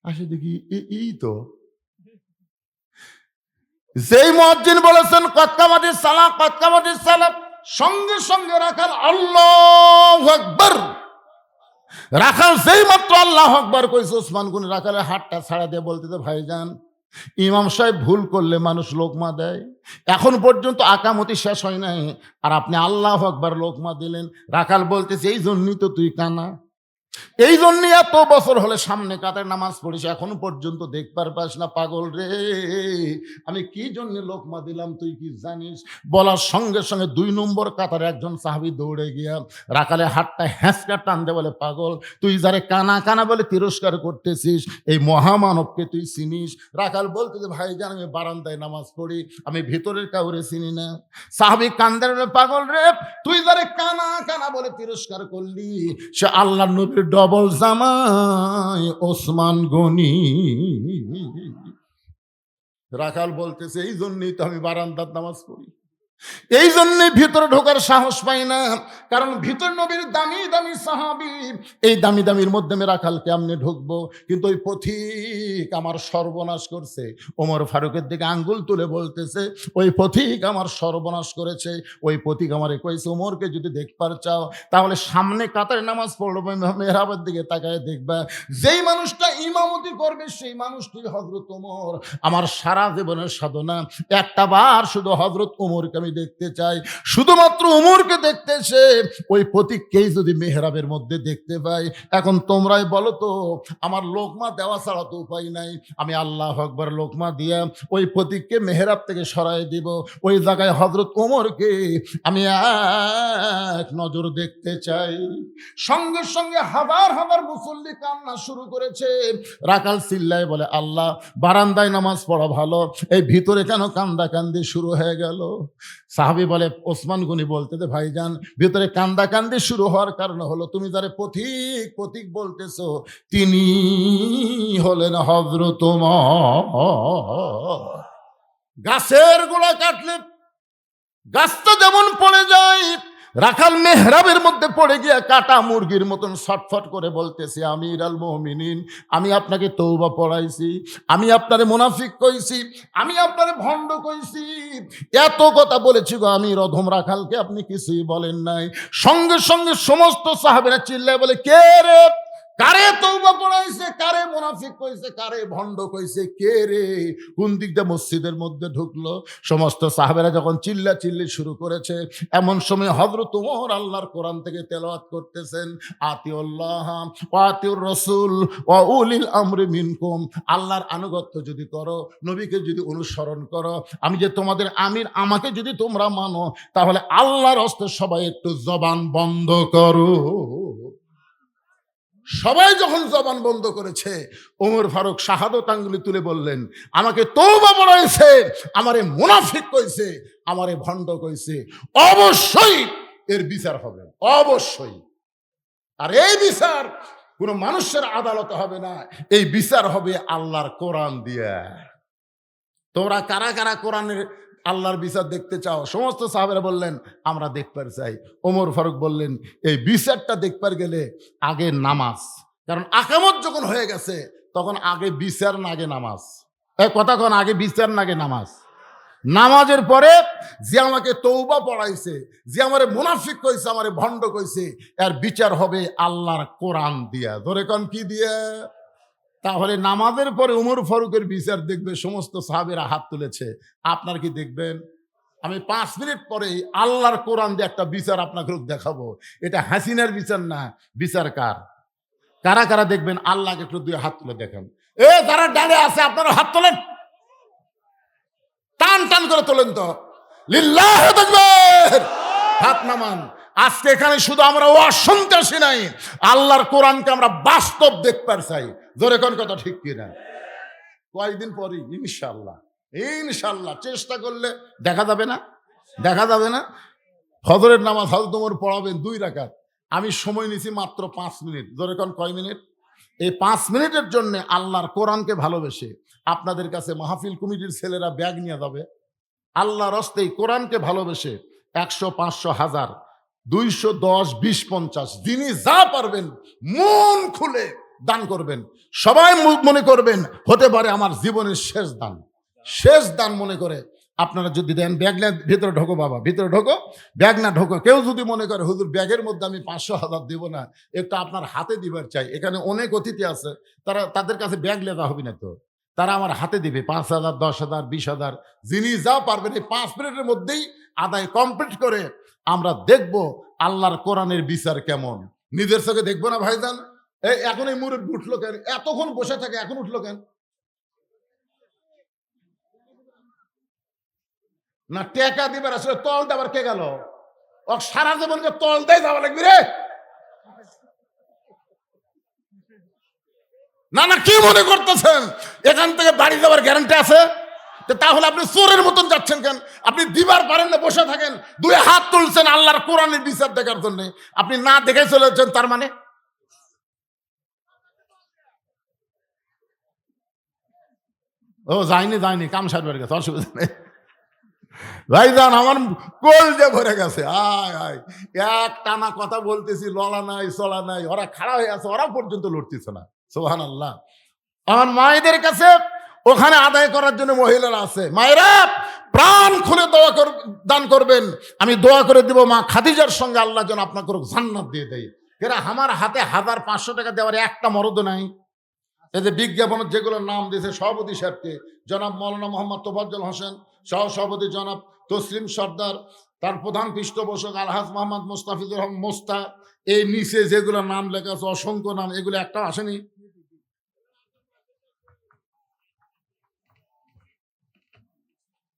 আসে দেখি এই তো যেই মুয়াজ্জিন বলেছেন কতকামাতিস সালাহ, কতকামাতিস সালাহ, সঙ্গে সঙ্গে রাখাল আল্লাহু আকবার। রাখাল যেই মাত্র আল্লাহু আকবার কইছে, ওসমান গনি রাখালের হাতটা ছাড়া দিয়ে বলতেছে, ভাইজান, ইমাম সাহেব ভুল করলে মানুষ লোকমা দেয়, এখন পর্যন্ত আকামতি শেষ হয় নাই, আর আপনি আল্লাহু আকবার লোকমা দিলেন। রাখাল বলতেছে, এই জন্যই তো তুই কানা, এই জন্য এত বছর হলে সামনে কাতার নামাজ পড়িস, এখন পর্যন্ত দেখবার পাস না, পাগল রে, আমি কি জন্য লোকমা দিলাম তুই কি জানিস? বলার সঙ্গে সঙ্গে 2 নম্বর কাতারে একজন সাহাবী দৌড়ে গিয়া রাখালে হাতটা হ্যাঁচকা টান দে, বলে, পাগল, তুই যারে কানা কানা বলে তিরস্কার করতেছিস, এই মহামানবকে তুই চিনিস? রাখাল বলতে যে, ভাইজান, আমি বারান্দায় নামাজ পড়ি, আমি ভিতরের কাউরে চিনি না। সাহাবী কান্দার, পাগল রে, তুই যারে কানা কানা বলে তিরস্কার করলি, সে আল্লাহর নবীর ডবল জামাই ওসমান গনি। রাখাল বলতেছে, এই জন্যই তো আমি বারান্দার নামাজ পড়ি। এই জন্যে ভিতরে ঢোকার সাহস পাই না, কারণ ভিতর নবীর দামি দামি সাহাবী, এই দামি দামির মধ্যে আমি রাখাল কেমনে ঢুকবো? কিন্তু ওই পথিক আমার সর্বনাশ করছে। ওমর ফারুকের দিকে আঙ্গুল তুলে বলতেছে, ওই পথিক আমার সর্বনাশ করেছে। ওই পথিক আমারে কইছে, ওমরকে যদি দেখবার চাও তাহলে সামনে কাতারে নামাজ পড়বে, মেহরাবের দিকে তাকায় দেখবা, যেই মানুষটা ইমামতি করবে সেই মানুষটি হযরত ওমর। আমার সারা জীবনের সাধনা একটা বার শুধু হযরত ওমরকে আমি দেখতে চাই, শুধুমাত্র ওমরকে দেখতেছে। ওই প্রতীককেই যদি মেহরাবের মধ্যে দেখতে পাই, এখন তোমরাই বলো তো, আমার লোকমা দেওয়া ছাড়া তো উপায় নাই। আমি আল্লাহু আকবার লোকমা দিয়া ওই প্রতীককে মেহরাব থেকে সরাই দিব, ওই জায়গায় হযরত ওমরকে আমি এক নজর দেখতে চাই। সঙ্গে সঙ্গে হাজার হাজার মুসল্লি কান্না শুরু করেছে। রাকাল চিল্লায় বলে, আল্লাহ, বারান্দায় নামাজ পড়া ভালো, এই ভিতরে কেন কান্দাকান্দি শুরু হয়ে গেল? সাহাবী বলে, ওসমান গনি বলতে দে ভাইজান, ভিতরে কান্দাকান্দি শুরু হওয়ার কারণ হলো তুমি যারে পথিক পথিক বলতেছো তিনি হলেন হযরত ওমর। গাছের গোড়া কাটলে গাছটা যেমন পড়ে যায়, রাখাল মেহরাবের মধ্যে পড়ে গিয়া কাটা মুরগির মতন ছটফট করে বলতেছে, আমির আল মুমিনিন, আমি আপনাকে তওবা পড়াইছি, আমি আপনারে মুনাফিক কইছি, আমি আপনারে ভণ্ড কইছি, এত কথা বলেছি গো আমি রধম রাখালকে, আপনি কিছুই বলেন নাই। সঙ্গে সঙ্গে সমস্ত সাহাবেরা চিল্লায় বলে, কে রে, কারে তওবা পড়াইছে, কারে মুনাফিক কইছে, কারে ভণ্ড কইছে, কে রে, কোন দিক দিয়ে মসজিদের মধ্যে ঢুকলো? সমস্ত সাহাবেরা যখন চিল্লা চিল্লি শুরু করেছে, এমন সময় হযরত ওমর আল্লাহর কোরআন থেকে তেলাওয়াত করতেছেন, আতিউল্লাহ ওয়া আতিউর রাসূল ওয়া উলিল আমরি মিনকুম। আল্লাহর আনুগত্য যদি করো, নবীকে যদি অনুসরণ করো, আমি যে তোমাদের আমির, আমাকে যদি তোমরা মানো, তাহলে আল্লাহর হস্তে সবাই একটু জবান বন্ধ করো। সবাই যখন জবান বন্ধ করেছে, ওমর ফারুক শাহাদত আঙ্গুলি তুলে বললেন, আমাকে তওবা পড়াইছে, আমারে মুনাফিক কইছে, আমারে ভণ্ড কইছে, অবশ্যই এর বিচার হবে, অবশ্যই। আর এই বিচার কোনো মানুষের আদালতে হবে না, এই বিচার হবে আল্লাহর কোরআন দিয়ে। তোমরা কারা কারা কোরআনের আল্লাহর বিচার দেখতে চাও? সমস্ত সাহাবেরা বললেন, আমরা দেখবার চাই। ওমর ফারুক বললেন, এই বিচারটা দেখবার গেলে আগে নামাজ, কারণ আকামত যখন হয়ে গেছে তখন আগে বিচার না আগে নামাজ। এই কথা কোন, আগে বিচার না আগে নামাজ? নামাজের পরে যে আমাকে তওবা পড়াইছে, যে আমারে মুনাফিক কইছে, আমারে ভণ্ড কইছে, এর বিচার হবে আল্লাহর কোরআন দিয়া। ধরে কোন কি দিয়া? তাহলে নামাজের পরে ওমর ফারুকের বিচার দেখবে সমস্ত সাহাবেরা হাত তুলেছে, আপনার কি দেখবেন? আমি 5 মিনিট পরেই আল্লাহর কোরআন দিয়ে একটা বিচার আপনাকে দেখাবো। এটা হাসিনার বিচার না, বিচার কার? কারা কারা দেখবেন? আল্লাহকে একটু দুই হাত তুলে দেখেন। যারা ডানে আছে আপনারা হাত তোলেন, টান টান করে তোলেন তো, লিল্লাহি তাকবীর, হাত নামান। আজকে এখানে শুধু আমরা ওয়াজ শুনতে আসি নাই, আল্লাহর কোরআনকে আমরা বাস্তব দেখতে চাই। জোরে কোন কথা ঠিক কিনা? কয়েকদিন পরে ইনশাআল্লাহ, ইনশাআল্লাহ চেষ্টা করলে দেখা যাবে না, দেখা যাবে না। ফজরের নামাজ হযরত ওমর পড়াবেন 2 রাকাত, আমি সময় নিছি মাত্র 5 মিনিট। জোরে কোন কয় মিনিট? এই 5 মিনিটের জন্য আল্লাহর কোরআনকে ভালোবেসে আপনাদের কাছে মাহফিল কমিটির ছেলেরা ব্যাগ নিয়ে যাবে। আল্লাহর রাস্তায় কোরআনকে ভালোবেসে 100, 500, 1000, 200, 10, 20, 50, যিনি যা পারবেন মন খুলে দান করবেন। সবাই মনে করবেন হতে পারে আমার জীবনের শেষ দান, শেষ দান মনে করে আপনারা যদি দেন। ব্যাগ না, ভিতরে ঢোকো বাবা, ভিতরে ঢোকো, ব্যাগ না ঢোকো। কেউ যদি মনে করে হুজুর ব্যাগের মধ্যে আমি 500, 1000 দিব না, একটু আপনার হাতে দিবার চাই। এখানে অনেক অতিথি আছে, তাদের কাছে ব্যাগ লেখা হবে না, তো তারা আমার হাতে দিবে 5000, 10,000, 20,000, যিনি যা পারবেন। এই 5 মিনিটের মধ্যেই আদায় কমপ্লিট করে আমরা দেখব আল্লাহর কোরআনের বিচার কেমন। নিজের চোখে দেখবো না ভাইজান? এখন এই মুরব্বি উঠলো কেন? এতক্ষণ বসে থাকে, এখন উঠলো কেন? না টেকা দিবার আসলে তল দেবার কে গেল? ও সারা জীবনকে তল দেয় যাওয়া লাগবে রে। না না, কি মনে করতেছেন এখান থেকে বাড়ি যাওয়ার গ্যারান্টি আছে? তাহলে আপনি চোরের মতন যাচ্ছেন কেন? আপনি দিবার পারেন না, বসে থাকেন, 2 হাত তুলছেন আল্লাহর কোরআনের বিচার দেখার জন্য, আপনি না দেখে চলে যাচ্ছেন। তার মানে ও যায়নি, যায়নি, কাম সারবার গেছে, অসুবিধা নেই। ভাইজান আমার কলজে ভরে গেছে। আয় আয়, এক টানা কথা বলতেছি, লড়া নাই চলা নাই, ওরা খাড়া হয়ে আছে, ওরা পর্যন্ত লড়তেছে না। সুবহানাল্লাহ। আমার মায়েদের কাছে ওখানে আদায় করার জন্য মহিলারা আছে। মায়েরা প্রাণ খুলে দান করবেন, আমি দোয়া করে দিব মা খাদিজার সঙ্গে আল্লাহ যেন আপনাকে জান্নাত দিয়ে দেয়। এরা আমার হাতে 1500 টাকা দেওয়ার একটা মরদ নাই। এই যে বিজ্ঞাপনের যেগুলোর নাম দিয়েছে, সভাপতি সাহেবকে জনাব মৌলানা মোহাম্মদ তোফাজ্জল হোসেন, সহ সভাপতি জনাব তসলিম সর্দার, তার প্রধান পৃষ্ঠপোষক আলহাজ মোহাম্মদ মোস্তাফিজুর রহমান মোস্তা, এই নিচে যেগুলো নাম লেখা আছে অসংখ্য নাম, এগুলো একটা আসেনি।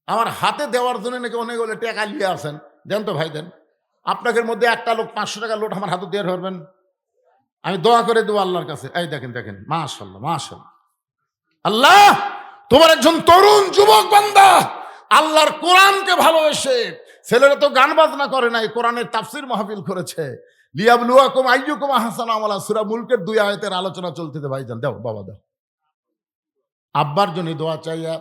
আমার হাতে দেওয়ার জন্য নাকি অনেক বলে টাকা নিয়ে আসেন, দেন তো ভাই দেন। আপনাদের মধ্যে একটা লোক 500 টাকা লোট আমার হাতে দিয়ে ধরবেন, আমি দোয়া করে দেবো আল্লাহর কাছে। এই দেখেন দেখেন, মাশাআল্লাহ মাশাআল্লাহ। আল্লাহ, তোমার একজন তরুণ যুবক বান্দা আল্লাহর কোরআনকে ভালোবেসে, ছেলেরা তো গান বাজনা করে নাই, কোরআনের তাফসির মাহফিল করেছে। লিয়াবলুয়াকুম আইয়ুকুম আহসানু আমালা, সূরা মুলকের 2 আয়াতের আলোচনা চলতেছে। ভাইজান দাও, বাবা দাও। আব্বার জন্য দোয়া চাইয়া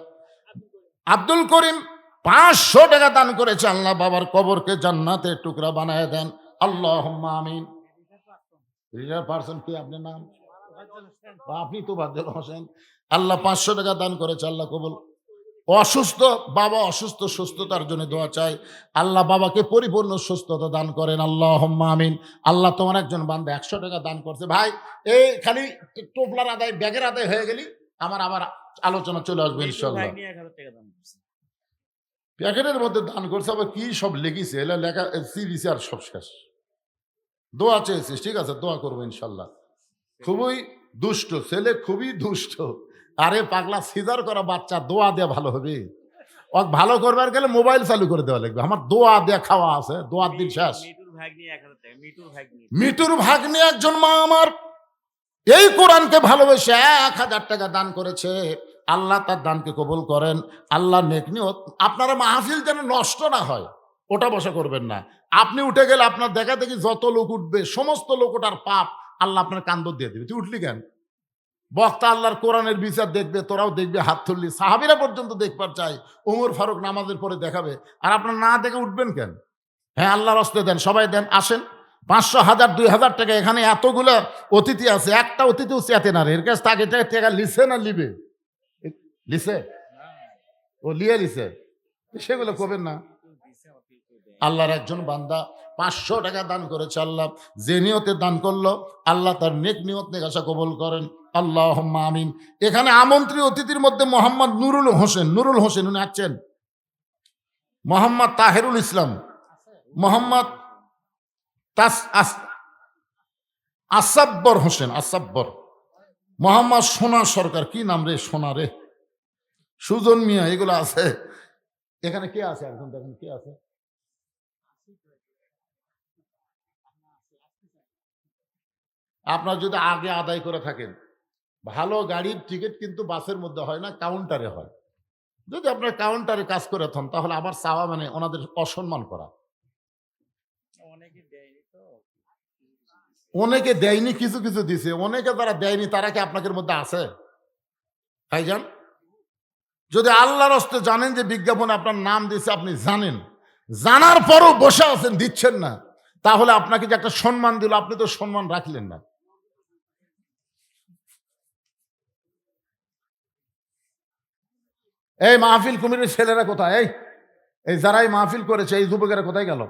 আব্দুল করিম 500 টাকা দান করেছে। আল্লাহ বাবার কবরকে জান্নাতের টুকরা বানায় দেন, আল্লাহুম্মা আমিন। পারসন কি আপনার নাম? আপনি তো তোফাজ্জল হোসেন। আল্লাহ 500 টাকা দান করেছে, আল্লাহ কবুল। অসুস্থ বাবা, অসুস্থ সুস্থতার জন্য দোয়া চাই, আল্লাহ বাবাকে পরিপূর্ণ সুস্থতা দান করেন, আল্লাহুম্মা আমিন। আল্লাহ তোমার একজন বান্দা 100 টাকা দান করছে। ভাই এই খালি টোপলার আদায়, ব্যাগের আদায় হয়ে গেলি আমার আবার আলোচনা চলে আসবে ইনশাআল্লাহ। প্যাকেটের মধ্যে দান করছে, আবার কি সব লেগেছে, এলা লেখা সিরিজ আর সব শেষ। দোয়া চেয়েছিস, ঠিক আছে, দোয়া করবো ইনশাল্লাহ। খুবই দুষ্ট ছেলে, খুবই দুষ্ট। আরে পাগলা, সিজার করা বাচ্চা, দোয়া দেয়া ভালো হবে? ও ভালো করবার গেলে মোবাইল চালু করে দেওয়া লাগবে। আমার দোয়া দেয়া খাওয়া আছে, দোয়ার দিন শেষ। মিটুর ভাগ্নি একজন মা আমার এই কোরআনকে ভালোবেসে 1000 টাকা দান করেছে। আল্লাহ তার দানকে কবুল করেন, আল্লাহ নেক নিয়ত। আপনারা মাহফিল যেন নষ্ট না হয়, ওটা বসা করবেন না। আপনি উঠে গেলে আপনার দেখা দেখি যত লোক উঠবে, সমস্ত লোক ওটার পাপ আল্লাহ আপনার কান্দর দিয়ে দেবে। তুই উঠলি কেন? বক্তা আল্লাহর কোরআনের বিচার দেখবে, তোরাও দেখবে, হাত তুললি। সাহাবীরা পর্যন্ত দেখবার চাই, ওমর ফারুক নামাজের পরে দেখাবে, আর আপনার না দেখে উঠবেন কেন? হ্যাঁ, আল্লাহর হস্তে দেন, সবাই দেন, আসেন। 500, 1000, 2000 টাকা। এখানে এতগুলো অতিথি আছে, একটা অতিথিও চেতে না রে। এর কাছে তাকে টাকা লিছে না লিবে? লিছে, ও লিয়ে লিছে, সেগুলো করবেন না। আল্লাহর একজন বান্দা 500 টাকা দান করেছে। আল্লাহ যে নিয়তে দান করলো, আল্লাহ তার নেক নিয়ত নেকাশা কবুল করেন, আল্লাহুম্মা আমিন। এখানে আমন্ত্রিত অতিথির মধ্যে মোহাম্মদ নুরুল হোসেন, উনি আছেন। মোহাম্মদ তাহেরুল ইসলাম, মোহাম্মদ আসাব্বর হোসেন, আসাব্বর, মোহাম্মদ সোনা সরকার, কি নাম রে, সোনা রে, সুজন মিয়া, এগুলো আছে। এখানে কে আছে এখন দেখেন, কে আছে? আপনার যদি আগে আদায় করে থাকেন, ভালো গাড়ির টিকিট কিন্তু বাসের মধ্যে হয় না, কাউন্টারে হয়। যদি আপনার কাউন্টারে কাজ করে থান, তাহলে আবার চাওয়া মানে ওনাদের অসম্মান করা। অনেকে দেয়নি, কিছু কিছু দিছে। অনেকে যারা দেয়নি, তারা কি আপনাদের মধ্যে আছে? ভাইজান, যদি আল্লাহর হস্তে জানেন যে বিজ্ঞাপনে আপনার নাম দিয়েছে, আপনি জানেন, জানার পরও বসে আছেন, দিচ্ছেন না, তাহলে আপনাকে যে একটা সম্মান দিল, আপনি তো সম্মান রাখলেন না। এই মাহফিল কমিটির ছেলেরা কোথায়? এই যারাই মাহফিল করেছে, এই যুবকেরা কোথায় গেল?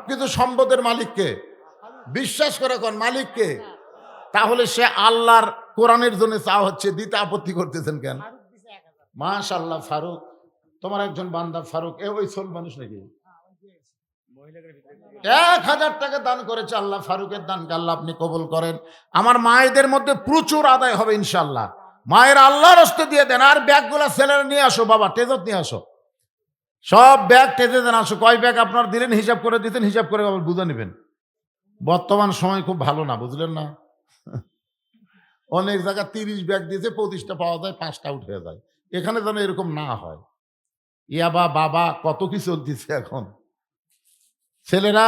কিন্তু সম্পদের মালিককে বিশ্বাস করে কোন মালিককে? তাহলে সে আল্লাহর কোরআনের জন্য চাওয়া হচ্ছে, দিতে আপত্তি করতেছেন কেন? মাশাআল্লাহ, ফারুক, তোমার একজন বান্দা ফারুক, ওই সোল মানুষ নাকি? 1000 টাকা দান করেছে আল্লাহ, ফারুকের দানকে আল্লাহ আপনি কবুল করেন। আমার মায়েদের মধ্যে প্রচুর আদায় হবে ইনশাল্লাহ। মায়ের আল্লাহর রাস্তে দিয়ে দেন। আর ব্যাগগুলা ছেলেরা নিয়ে আসো, বাবা টেজত নিয়ে আসো, সব ব্যাগ টেজে দেন। আসো, কয় ব্যাগ আপনার দিলেন হিসাব করে দিতেন, হিসাব করে আবার বুঝে নেবেন। বর্তমান সময় খুব ভালো না, বুঝলেন না? অনেক জায়গায় 30 ব্যাগ দিয়েছে, 25টা পাওয়া যায়, 5টা উঠে যায়। এখানে যেন এরকম না হয়। ইয়াবা বাবা কত কি চলতেছে এখন। ছেলেরা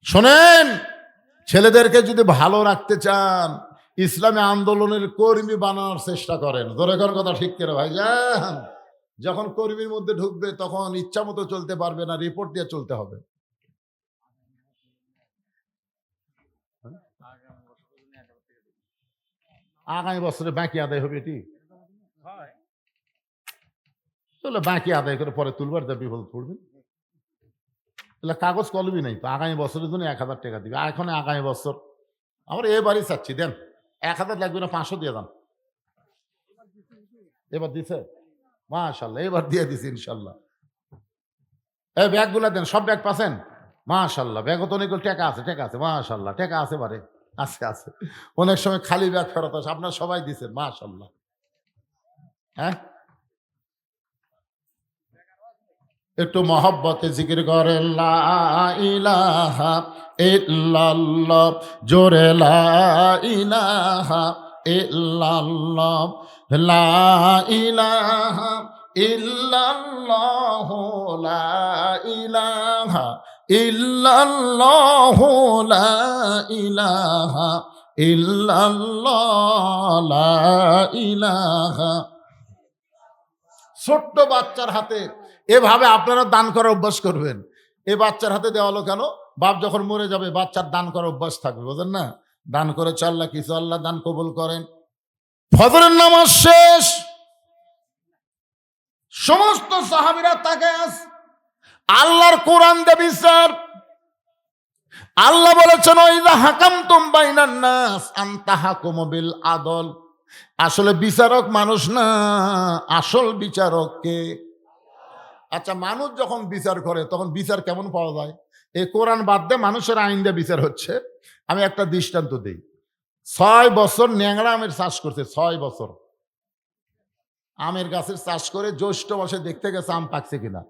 শোনেন, ছেলেদেরকে যদি ভালো রাখতে চান, ইসলামী আন্দোলনের কর্মী বানানোর চেষ্টা করেন। জোরে কর কথা ঠিক করে ভাইজান। যখন কর্মীর মধ্যে ঢুকবে তখন ইচ্ছা মতো চলতে পারবে না, রিপোর্ট দিয়ে চলতে হবে। আগামী বছরে বাকি আদায় হবে, এটি বাকি আদায় করে পরে তুলবার যা বিপদ পড়বে। তাহলে কাগজ কলমই নাই তো, আগামী বছরের জন্য 1000 টাকা দিবে। এখন আগামী বছর আমরা এবারই চাচ্ছি, দেন 1000 লাগবে না, 500 দিয়ে দেন। এবার দিছে মাশাল্লাহ, এবার দিয়ে দিছি ইনশাল্লাহ। এই ব্যাগগুলা দেন, সব ব্যাগ পাচ্ছেন মাশাল্লাহ। ব্যাগও তো অনেকগুলো টাকা আছে, টাকা আছে মাশাল্লাহ, টাকা আছে বারে, আছে আছে। অনেক সময় খালি ব্যাগ ফেরত আসে, আপনার সবাই দিচ্ছেন মাশাল্লাহ। হ্যাঁ, একটু মহব্বতে জিকির করে লা ইলাহা ইল্লাল্লাহ, জোরে লা ইলাহা ইল্লাল্লাহ, লা ইলাহা ইল্লাল্লাহ, লা ইলাহা ইল্লাল্লাহ, লা ইলাহা ইল্লাল্লাহ, লা ইলাহা। ছোট্ট বাচ্চার হাতে এভাবে আপনারা দান করার অভ্যাস করবেন। এ বাচ্চার হাতে দেওয়া হলো কেন? বাপ যখন মরে যাবে বাচ্চার দান করার অভ্যাস থাকবে, বুঝলেন না? দান করে আল্লাহ কিছু, আল্লাহ দান কবুল করেন। ফজরের নামাজ শেষ, সমস্ত সাহাবীরা তাকায় আছে, আল্লাহর কোরআন দিয়ে বিচার। আল্লাহ বলেছেন ওয়াইযা হাকামতুম বাইনান নাস আন তাহকুমু বিল আদল। আসলে বিচারক মানুষ না, আসল বিচারক কে? আচ্ছা, মানুষ যখন বিচার করে তখন বিচার কেমন পাওয়া যায়? এই কোরআন বাদ দিয়ে মানুষের আইন দিয়ে বিচার হচ্ছে। আমি একটা দৃষ্টান্ত দিই। 6 বছর ন্যাংরা আমের চাষ করছে, 6 বছর আমের গাছের চাষ করে জ্যৈষ্ঠ মাসে দেখতে গেছে আম পাকছে কিনা।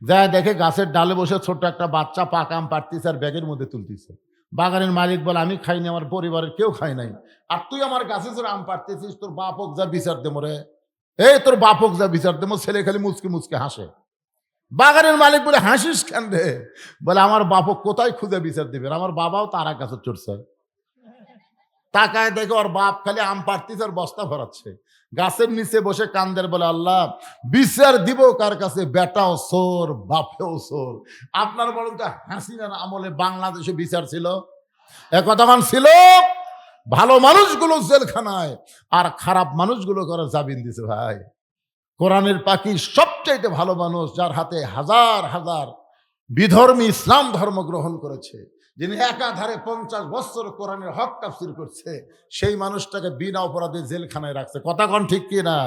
যা দেখে গাছের ডালে বসে ছোট্ট একটা বাচ্চা পাকা আম পাড়তিছে আর ব্যাগের মধ্যে তুলতেছে। বাগানের মালিক বলে আমি খাইনি, আমার পরিবারের কেউ খায় নাই, আর তুই আমার গাছে ধরে আম পাড়তেছিস, তোর বাপক যা বিচার দেবো রে, এই তোর বাপক যা বিচার দেবো। ছেলে খালি মুচকে মুচকে হাসে। বাগানের মালিক বলে হাসিস কেন রে? বলে আমার বাপক কোথায় খুঁজে বিচার দিবে, আমার বাবাও তারা গাছে চড়ছে। তাকায় দেখে ওর বাপ খালি আম পাড়তিছে আর বস্তা ভরাচ্ছে। গাছের নিচে বসে কান্দের, বলে আল্লাহ বিচার দিব কার কাছে? বেটাও চোর, বাপেও চোর। আপনার বলেন তো হাসিনার আমলে বাংলাদেশে বিচার ছিল? একতক্ষণ ছিল। ভালো মানুষগুলো জেলখানায় আর খারাপ মানুষগুলো করে জামিন দিছে। ভাই, কোরআনের পাখি সবচাইতে ভালো মানুষ, যার হাতে হাজার হাজার বিধর্মী ইসলাম ধর্ম গ্রহণ করেছে, যিনি একাধারে 50 বছর কোরআনের হক তাফসীর করছে, সেই মানুষটাকে বিনা অপরাধে জেলখানায় রাখছে। কথা কোন ঠিক কিনা?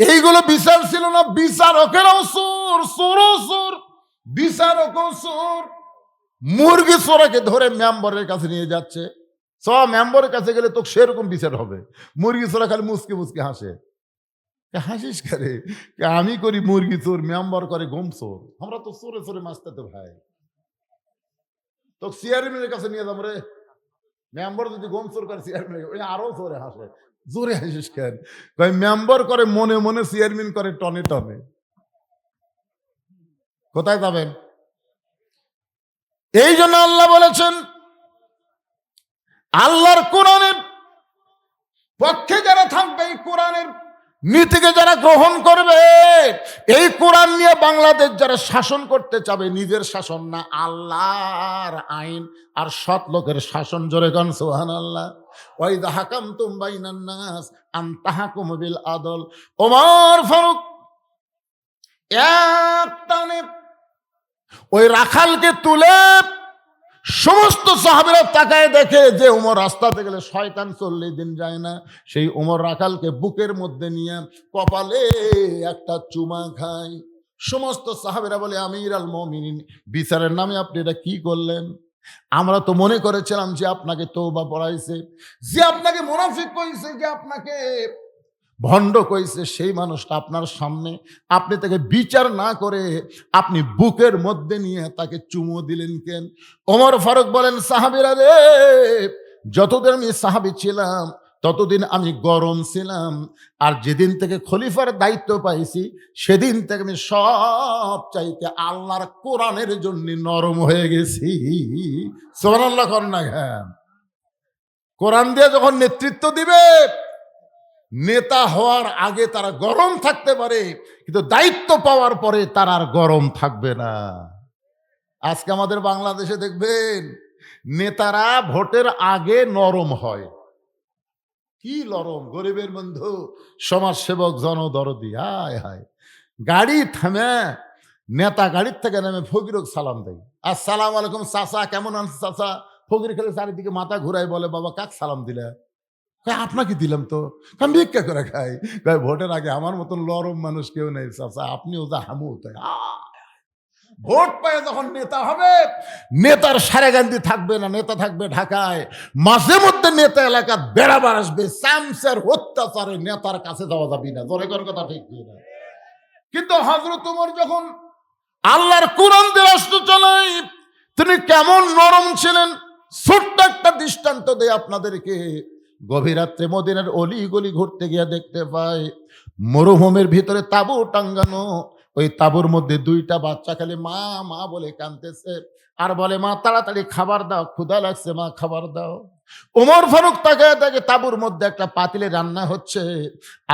এইগুলো বিচার ছিল না। বিচারকেরাও চোর, চোরও চোর, বিচারকও চোর। মুরগি চোরাকে ধরে মেম্বারের কাছে নিয়ে যাচ্ছে। সব মেম্বারের কাছে গেলে তো সেরকম বিচার হবে। মুরগি চোরা খালি মুসকে মুসকে হাসে। হাসিস করে আমি করি মুরগি চোর, মেম্বার করে গম চোর। আমরা তো চোরে চোরে মাছতে তো ভাই, তো চেয়ারম্যানের কাছে নিয়ে যাবো রে। মেম্বার যদি গম চোর করে চেয়ারম্যান আরো চোরে হাসে। জোরে হাসিস কেন? মেম্বার করে মনে মনে, চেয়ারম্যান করে টনে টনে। কোথায় যাবেন? এই জন্য আল্লাহ বলেছেন, আল্লাহর কোরআনের পক্ষে যারা থাকবে, এই কোরআনের নীতিকে যারা গ্রহণ করবে, এই কোরআন নিয়ে বাংলাদেশ যারা শাসন করতে চাবে, নিজের শাসন না, আল্লাহর আইন আর সৎ লোকের শাসন। জোরে গান সুবহানাল্লাহ। ওয়াইযা হাকামতুম বাইনান নাস আন তাহকুমু বিল আদল। ওমর ফারুক এক টানে ওই রাখালকে তুলে, সমস্ত সাহাবীরা তাকায় দেখে যে উমর রাস্তাতে গেলে শয়তান 40 দিন যায় না। সেই উমর রাখালকে বুকের মধ্যে নিয়ে কপালে একটা চুমা খায়। সমস্ত সাহাবীরা বলে আমির আল মুমিনিন, বিচারের নামে আপনি এটা কি করলেন? আমরা তো মনে করেছিলাম যে আপনাকে তওবা পড়াইছে, যে আপনাকে মুনাফিক কইছে, যে আপনাকে ভণ্ড কইছে, সেই মানুষটা আপনার সামনে, আপনি তাকে বিচার না করে আপনি বুকের মধ্যে নিয়ে তাকে চুমু দিলেন কেন? ওমর ফারুক বলেন, সাহাবীরা রে, যতদিন আমি সাহাবী ছিলাম ততদিন আমি গরম ছিলাম, আর যেদিন থেকে খলিফার দায়িত্ব পাইছি সেদিন থেকে আমি সব চাইতে আল্লাহর কোরআনের জন্য নরম হয়ে গেছি। সুবহানাল্লাহ কর না। হ্যাঁ, কোরআন দিয়ে যখন নেতৃত্ব দিবে, নেতা হওয়ার আগে তারা গরম থাকতে পারে, কিন্তু দায়িত্ব পাওয়ার পরে তারা আর গরম থাকবে না। আজকে আমাদের বাংলাদেশে দেখবেন নেতারা ভোটের আগে নরম হয়। কি নরম, গরিবের বন্ধু, সমাজসেবক, জনদরদি, হায় হায়। গাড়ি থামে, নেতা গাড়ির থেকে নেমে ফকিরক সালাম দেয়, আসসালামু আলাইকুম চাচা, কেমন আছেন চাচা? ফকির খেলে চারিদিকে মাথা ঘুরাই বলে, বাবা কাক সালাম দিলে? আপনাকে দিলাম তো, আমি ভিক্ষা করে খাই। ভোটের আগে আমার মতন লরম মানুষ কেউ নেই চাচা, আপনিও যা হামু তাই। ভোট পেয়ে যখন নেতা হবে, নেতার সারেগান্দি থাকবে না, নেতা থাকবে ঢাকায়। মাঝে মধ্যে নেতা এলাকা বেড়াবার আসবে, চামচার অত্যাচারে নেতার কাছে যাওয়া যাবে না। জোরে কর কথা ঠিক না? কিন্তু হযরত ওমর যখন আল্লাহর কোরআন দিয়ে রাষ্ট্র চালাই, তিনি কেমন নরম ছিলেন, ছোট্ট একটা দৃষ্টান্ত দেয় আপনাদেরকে। গভীর রাত্রে মদিনার অলি গলি ঘুরতে গিয়ে দেখতে পায় মরুভূমির ভিতরে তাঁবু টাঙ্গানো। ওই তাঁবুর মধ্যে দুইটা বাচ্চা খালি মা মা বলে কাঁদতেছে, আর বলে, মা তাড়াতাড়ি খাবার দাও, ক্ষুধা লাগছে, মা খাবার দাও। ওমর ফারুক তাকায় দেখে তাঁবুর মধ্যে একটা পাতিলে রান্না হচ্ছে,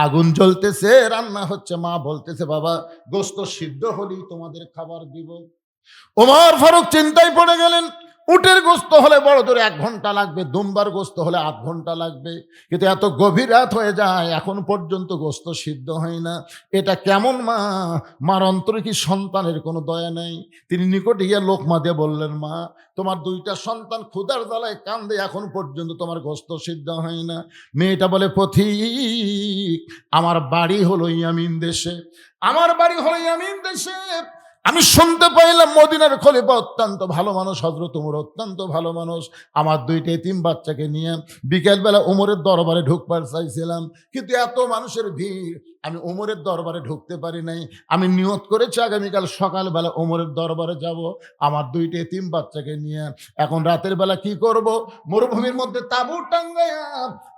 আগুন জ্বলতেছে, রান্না হচ্ছে। মা বলতেছে, বাবা গোশত সিদ্ধ হলেই তোমাদের খাবার দিব। ওমর ফারুক চিন্তায় পড়ে গেলেন, উটের গোশত হলে বড় জোরে 1 ঘন্টা লাগবে, দুম্বার গোশত হলে 8 ঘন্টা লাগবে, কিন্তু এত গভীর রাত হয়ে যায়, এখন পর্যন্ত গোশত সিদ্ধ হয় না। এটা কেমন মা? মার অন্তরে কি সন্তানের কোনো দয়া নেই? তিনি নিকটে গিয়ে লোকমা দিয়ে বললেন, মা তোমার 2টা সন্তান ক্ষুধার জ্বালায় কান্দে, এখন পর্যন্ত তোমার গোশত সিদ্ধ হয় না। মেয়েটা বলে, পথিক, আমার বাড়ি হলো ইয়ামিন দেশে, আমার বাড়ি হলো ইয়ামিন দেশে। আমি শুনতে পাইলাম মদিনার খলিফা অত্যন্ত ভালো মানুষ, হযরত ওমর অত্যন্ত ভালো মানুষ। আমার 2টা এতিম বাচ্চাকে নিয়ে বিকেলবেলা ওমরের দরবারে ঢুকবার চাইছিলাম, কিন্তু এত মানুষের ভিড়, আমি ওমরের দরবারে ঢুকতে পারি নাই। আমি নিয়ত করেছি আগামীকাল সকালবেলা ওমরের দরবারে যাব আমার 2টা এতিম বাচ্চাকে নিয়ে। এখন রাতের বেলা কি করব? মরুভূমির মধ্যে তাঁবু টাঙ্গায়া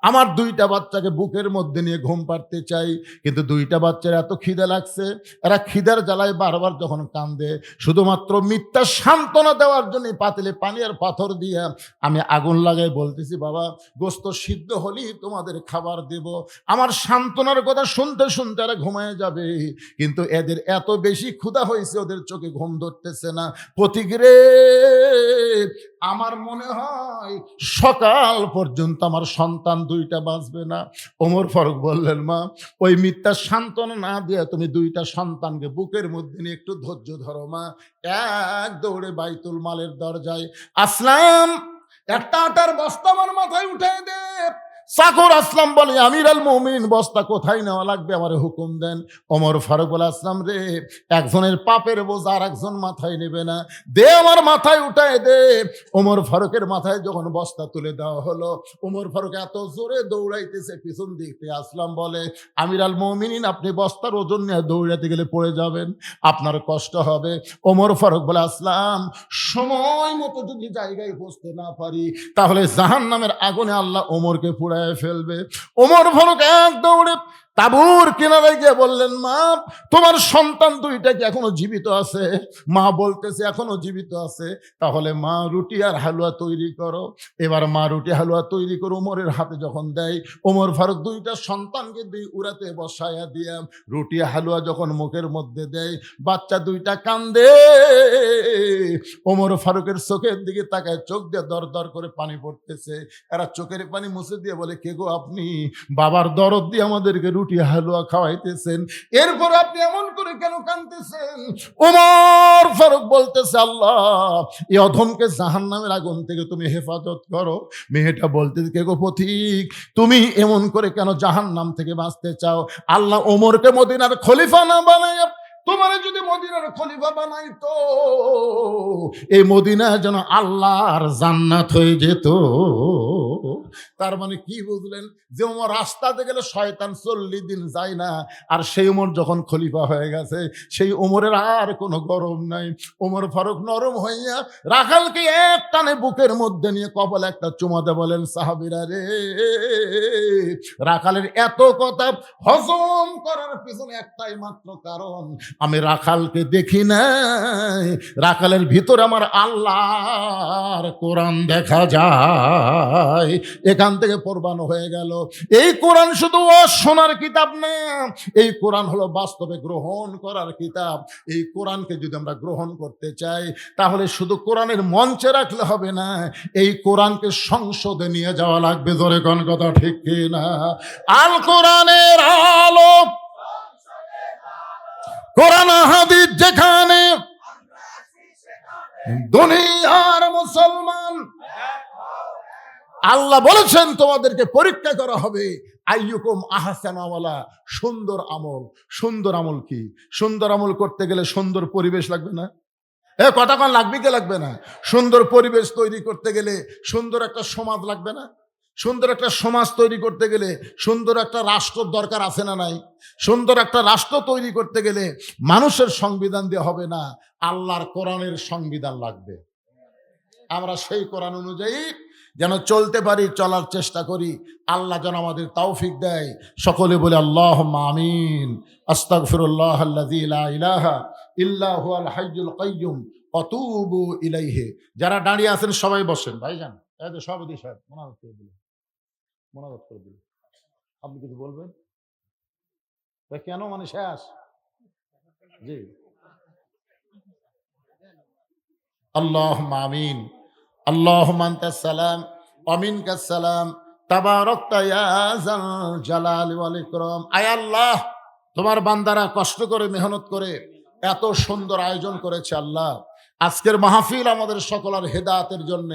আমার 2টা বাচ্চাকে বুকের মধ্যে নিয়ে ঘুম পাড়তে চাই, কিন্তু 2টা বাচ্চার এত খিদে লাগছে, এরা খিদার জ্বালায় বারবার যখন কান্দে, শুধুমাত্র মিথ্যা সান্ত্বনা দেওয়ার জন্য পাতিলে পানি আর পাথর দিয়ে আমি আগুন লাগাই বলতেছি, বাবা গোশত সিদ্ধ হলেই তোমাদের খাবার দেব। আমার সান্ত্বনার কথা শুনতে শুনতে এরা ঘুমায় যাবে, কিন্তু এদের এত বেশি ক্ষুধা হয়েছে, ওদের চোখে ঘুম ধরতেছে না। প্রতিগ্রে আমার মনে হয় সকাল পর্যন্ত আমার সন্তান 2টা বাঁচবে না। ওমর ফারুক বললেন, মা ওই মিথ্যা সান্ত্বনা না দিয়ে তুমি 2টা সন্তানকে বুকের মধ্যে নিয়ে একটু ধৈর্য ধরো মা। এক দৌড়ে বাইতুল মালের দরজায় আসলাম, একটা আটার বস্তা আমার মাথায় উঠে দে। চাকর আসলাম বলে, আমির আল মুমিনিন বস্তা কোথায় নেওয়া লাগবে আমারে হুকুম দেন। ওমর ফারুক বলে, আসলাম রে, একজনের পাপের বোঝা আর একজন মাথায় নেবে না, দে আমার মাথায় উঠায় দে। ওমর ফারুকের মাথায় যখন বস্তা তুলে দেওয়া হলো, ওমর ফারুক এত জোরে দৌড়াইতেছে, পিছন দিক থেকে আসলাম বলে, আমির আল মুমিনিন আপনি বস্তার ওজন নিয়ে দৌড়াতে গেলে পড়ে যাবেন, আপনার কষ্ট হবে। ওমর ফারুক বলে, আসলাম সময় মতো যদি জায়গায় পৌঁছতে না পারি, তাহলে জাহান্নামের আগুনে আল্লাহ ওমরকে পুড়ায় ফেলবে। ওমর ফারুক এক দৌড়ে তাঁবুর কিনারে গিয়ে বললেন, মা তোমার সন্তান 2টা কি এখনো জীবিত আছে? মা বলতেছে, এখনো জীবিত আছে। তাহলে মা রুটি আর হালুয়া তৈরি করো। এবার মা রুটি হালুয়া তৈরি করে ওমরের হাতে যখন দেয়, ওমর ফারুক 2টা সন্তানকে 2 উড়াতে বসায়া দিয়া রুটি হালুয়া যখন মুখের মধ্যে দেয়, বাচ্চা 2টা কান্দে। ওমর ফারুকের চোখের দিকে তাকায়, চোখ দিয়ে দর দর করে পানি পড়তেছে। এরা চোখের পানি মুছে দিয়ে বলে, কে গো আপনি? বাবার দরদ দিয়ে আমাদেরকে রুটি হালুয়া খাওয়াইতেছেন, এরপর আপনি এমন করে কেন কাঁদতেছেন? ওমর ফারুক বলতেছে, আল্লাহ এই অধমকে জাহান্নামের আগুন থেকে তুমি হেফাজত করো। মেয়েটা বলতেছে, কে গো পথিক, তুমি এমন করে কেন জাহান্নাম থেকে বাঁচতে চাও? আল্লাহ ওমরকে মদিনার খলিফা না বানায় তোমার যদি মদিনার খলিফা বানাইতো, এই মদিনা যেন আল্লাহর জান্নাত হয়ে যেত। তার মানে কি বুঝলেন? যে ওমর রাস্তাতে গেলে শয়তান 40 দিন যায় না, আর সেই ওমর যখন খলিফা হয়ে গেছে, সেই ওমরের আর কোনো গরম নাই। ওমর ফারুক নরম হইয়া রাখালকে এক টানে বুকের মধ্যে নিয়ে কপালে একটা চুমাতে বলেন, সাহাবীরা রে, রাখালের এত কথা হজম করার পিছনে একটাই মাত্র কারণ, আমি রাখালকে দেখি নাই, রাখালের ভিতরে আমার আল্লাহর কোরআন দেখা যায়। এখান থেকে প্রমাণ হয়ে গেল এই কোরআন শুধু শোনার কিতাব না, এই কোরআন হলো বাস্তবে গ্রহণ করার কিতাব। এই কোরআনকে যদি আমরা গ্রহণ করতে চাই, তাহলে শুধু কোরআনের মঞ্চে রাখলে হবে না, এই কোরআনকে সংসদে নিয়ে যাওয়া লাগবে। জোরে কোন কথা ঠিক কি না? আল কোরআনের আলো, কোরআন হাদিস যেখানে, দুনিয়ার মুসলমান, আল্লাহ বলেছেন তোমাদেরকে পরীক্ষা করা হবে, আইয়ুকুম আহসানু আমালা, সুন্দর আমল। সুন্দর আমল কি? সুন্দর আমল করতে গেলে সুন্দর পরিবেশ লাগবে না? কথা কোন লাগবে কি লাগবে না? সুন্দর পরিবেশ তৈরি করতে গেলে সুন্দর একটা সমাজ লাগবে না? সুন্দর একটা সমাজ তৈরি করতে গেলে সুন্দর একটা রাষ্ট্র দরকার আছে না নাই? সুন্দর একটা রাষ্ট্র তৈরি করতে গেলে মানুষের সংবিধান দিয়ে হবে না, আল্লাহর কোরআনের সংবিধান লাগবে। আমরা সেই কোরআন অনুযায়ী যেন চলতে পারি, চলার চেষ্টা করি। আল্লাহ যেন আমাদের তৌফিক দেয়। সকলে বলে আল্লাহুম্মা আমিন। আস্তাগফিরুল্লাহ আল্লাযী লা ইলাহা ইল্লা হুয়াল হাইয়ুল কাইয়্যুম ওয়া তুবু ইলাইহি। যারা দাঁড়িয়ে আছেন সবাই বসেন। ভাইজান, এই যে সভাপতি সাহেব মোনাজাত করে দিলেন, মোনাজাত করে দিলেন। আপনি কিছু বলবেন? কেন মানে শেষ? জি, আল্লাহুম্মা আমিন। আল্লাহুম্মা আনতাস সালাম ওয়া মিনকাস সালাম, তাবারাকতা ইয়া যাল জালালি ওয়াল ইকরাম। আয় আল্লাহ, তোমার বান্দারা কষ্ট করে মেহনত করে এত সুন্দর আয়োজন করেছে আল্লাহ। আজকের মাহফিল আমাদের সকলের হেদায়েতের জন্য,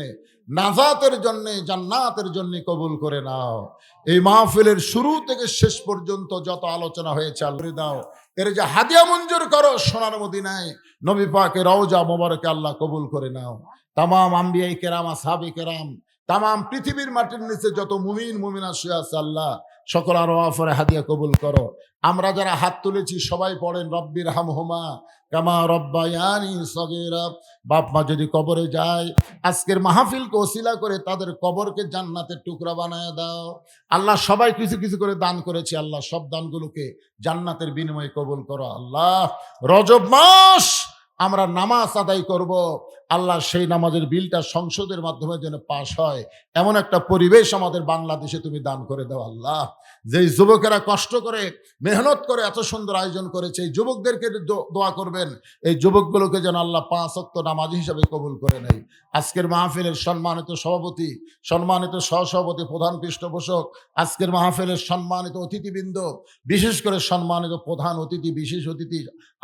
নাজাতের জন্য, জান্নাতের জন্য কবুল করে নাও। এই মাহফিলের শুরু থেকে শেষ পর্যন্ত যত আলোচনা হয়েছে আল্লাহ দাও, এর যে হাদিয়া মঞ্জুর করো সোনার মদিনায় নবী পাকের রওজা মোবারকে আল্লাহ কবুল করে নাও। তামাম আম্বিয়াই কেরাম, আসহাবে কেরাম, তামাম পৃথিবীর মাটির নিচে যত মুমিন মুমিনা শুয়ে আছে আল্লাহ সকল আরো আফরে হাদিয়া কবুল করো। আমরা যারা হাত তুলেছি সবাই পড়েন রব্বির হামহুমা কামা রব্বায়ানি সগীরা। বাপ মা যদি কবরে যায়, আজকের মাহফিলকে ওসিলা করে তাদের কবরকে জান্নাতের টুকরা বানায় দাও আল্লাহ। সবাই কিছু কিছু করে দান করেছে আল্লাহ, সব দানগুলোকে জান্নাতের বিনিময়ে কবুল করো আল্লাহ। রজব মাস আমরা নামাজ আদায় করব আল্লাহ, সেই নামাজের বিলটা সংসদের মাধ্যমে যেন পাশ হয়, এমন একটা পরিবেশ আমাদের বাংলাদেশে তুমি দান করে দাও আল্লাহ। যেই যুবকেরা কষ্ট করে মেহনত করে এত সুন্দর আয়োজন করেছে, এই যুবকদেরকে দোয়া করবেন, এই যুবকগুলোকে যেন আল্লাহ 5 ওয়াক্ত নামাজ হিসাবে কবুল করে নেয়। আজকের মাহফিলের সম্মানিত সভাপতি, সম্মানিত সহসভাপতি, প্রধান পৃষ্ঠপোষক, আজকের মাহফিলের সম্মানিত অতিথিবৃন্দ, বিশেষ করে সম্মানিত প্রধান অতিথি, বিশেষ অতিথি,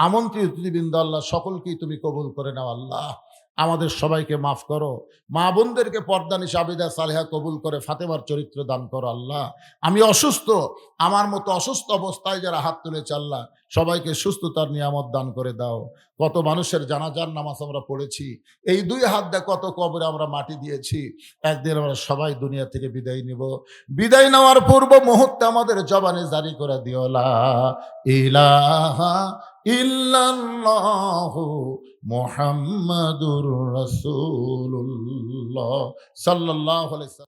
আমন্ত্রিত অতিথিবৃন্দ, আল্লাহ সকলকেই তুমি কবুল করে নাও আল্লাহ। আমাদের সবাইকে মাফ করো, মা বোনদেরকে পর্দানিশা আবিদা সালেহা কবুল করে ফাতেমার চরিত্র দান করো আল্লাহ। আমি অসুস্থ, আমার মতো অসুস্থ অবস্থায় যারা হাত তুলেছে আল্লাহ সবাইকে সুস্থতার নিয়ামত দান করে দাও। কত মানুষের জানাজার নামাজ আমরা পড়েছি, এই 2 হাত দিয়ে কত কবরে আমরা মাটি দিয়েছি। একদিন আমরা সবাই দুনিয়া থেকে বিদায় নিব। বিদায় নেওয়ার পূর্ব মুহূর্তে আমাদের জবানে জারি করে দিও লা ইলাহা ইল্লাল্লাহু মুহাম্মাদুর রাসূলুল্লাহ সাল্লাল্লাহু আলাইহি ওয়াসাল্লাম।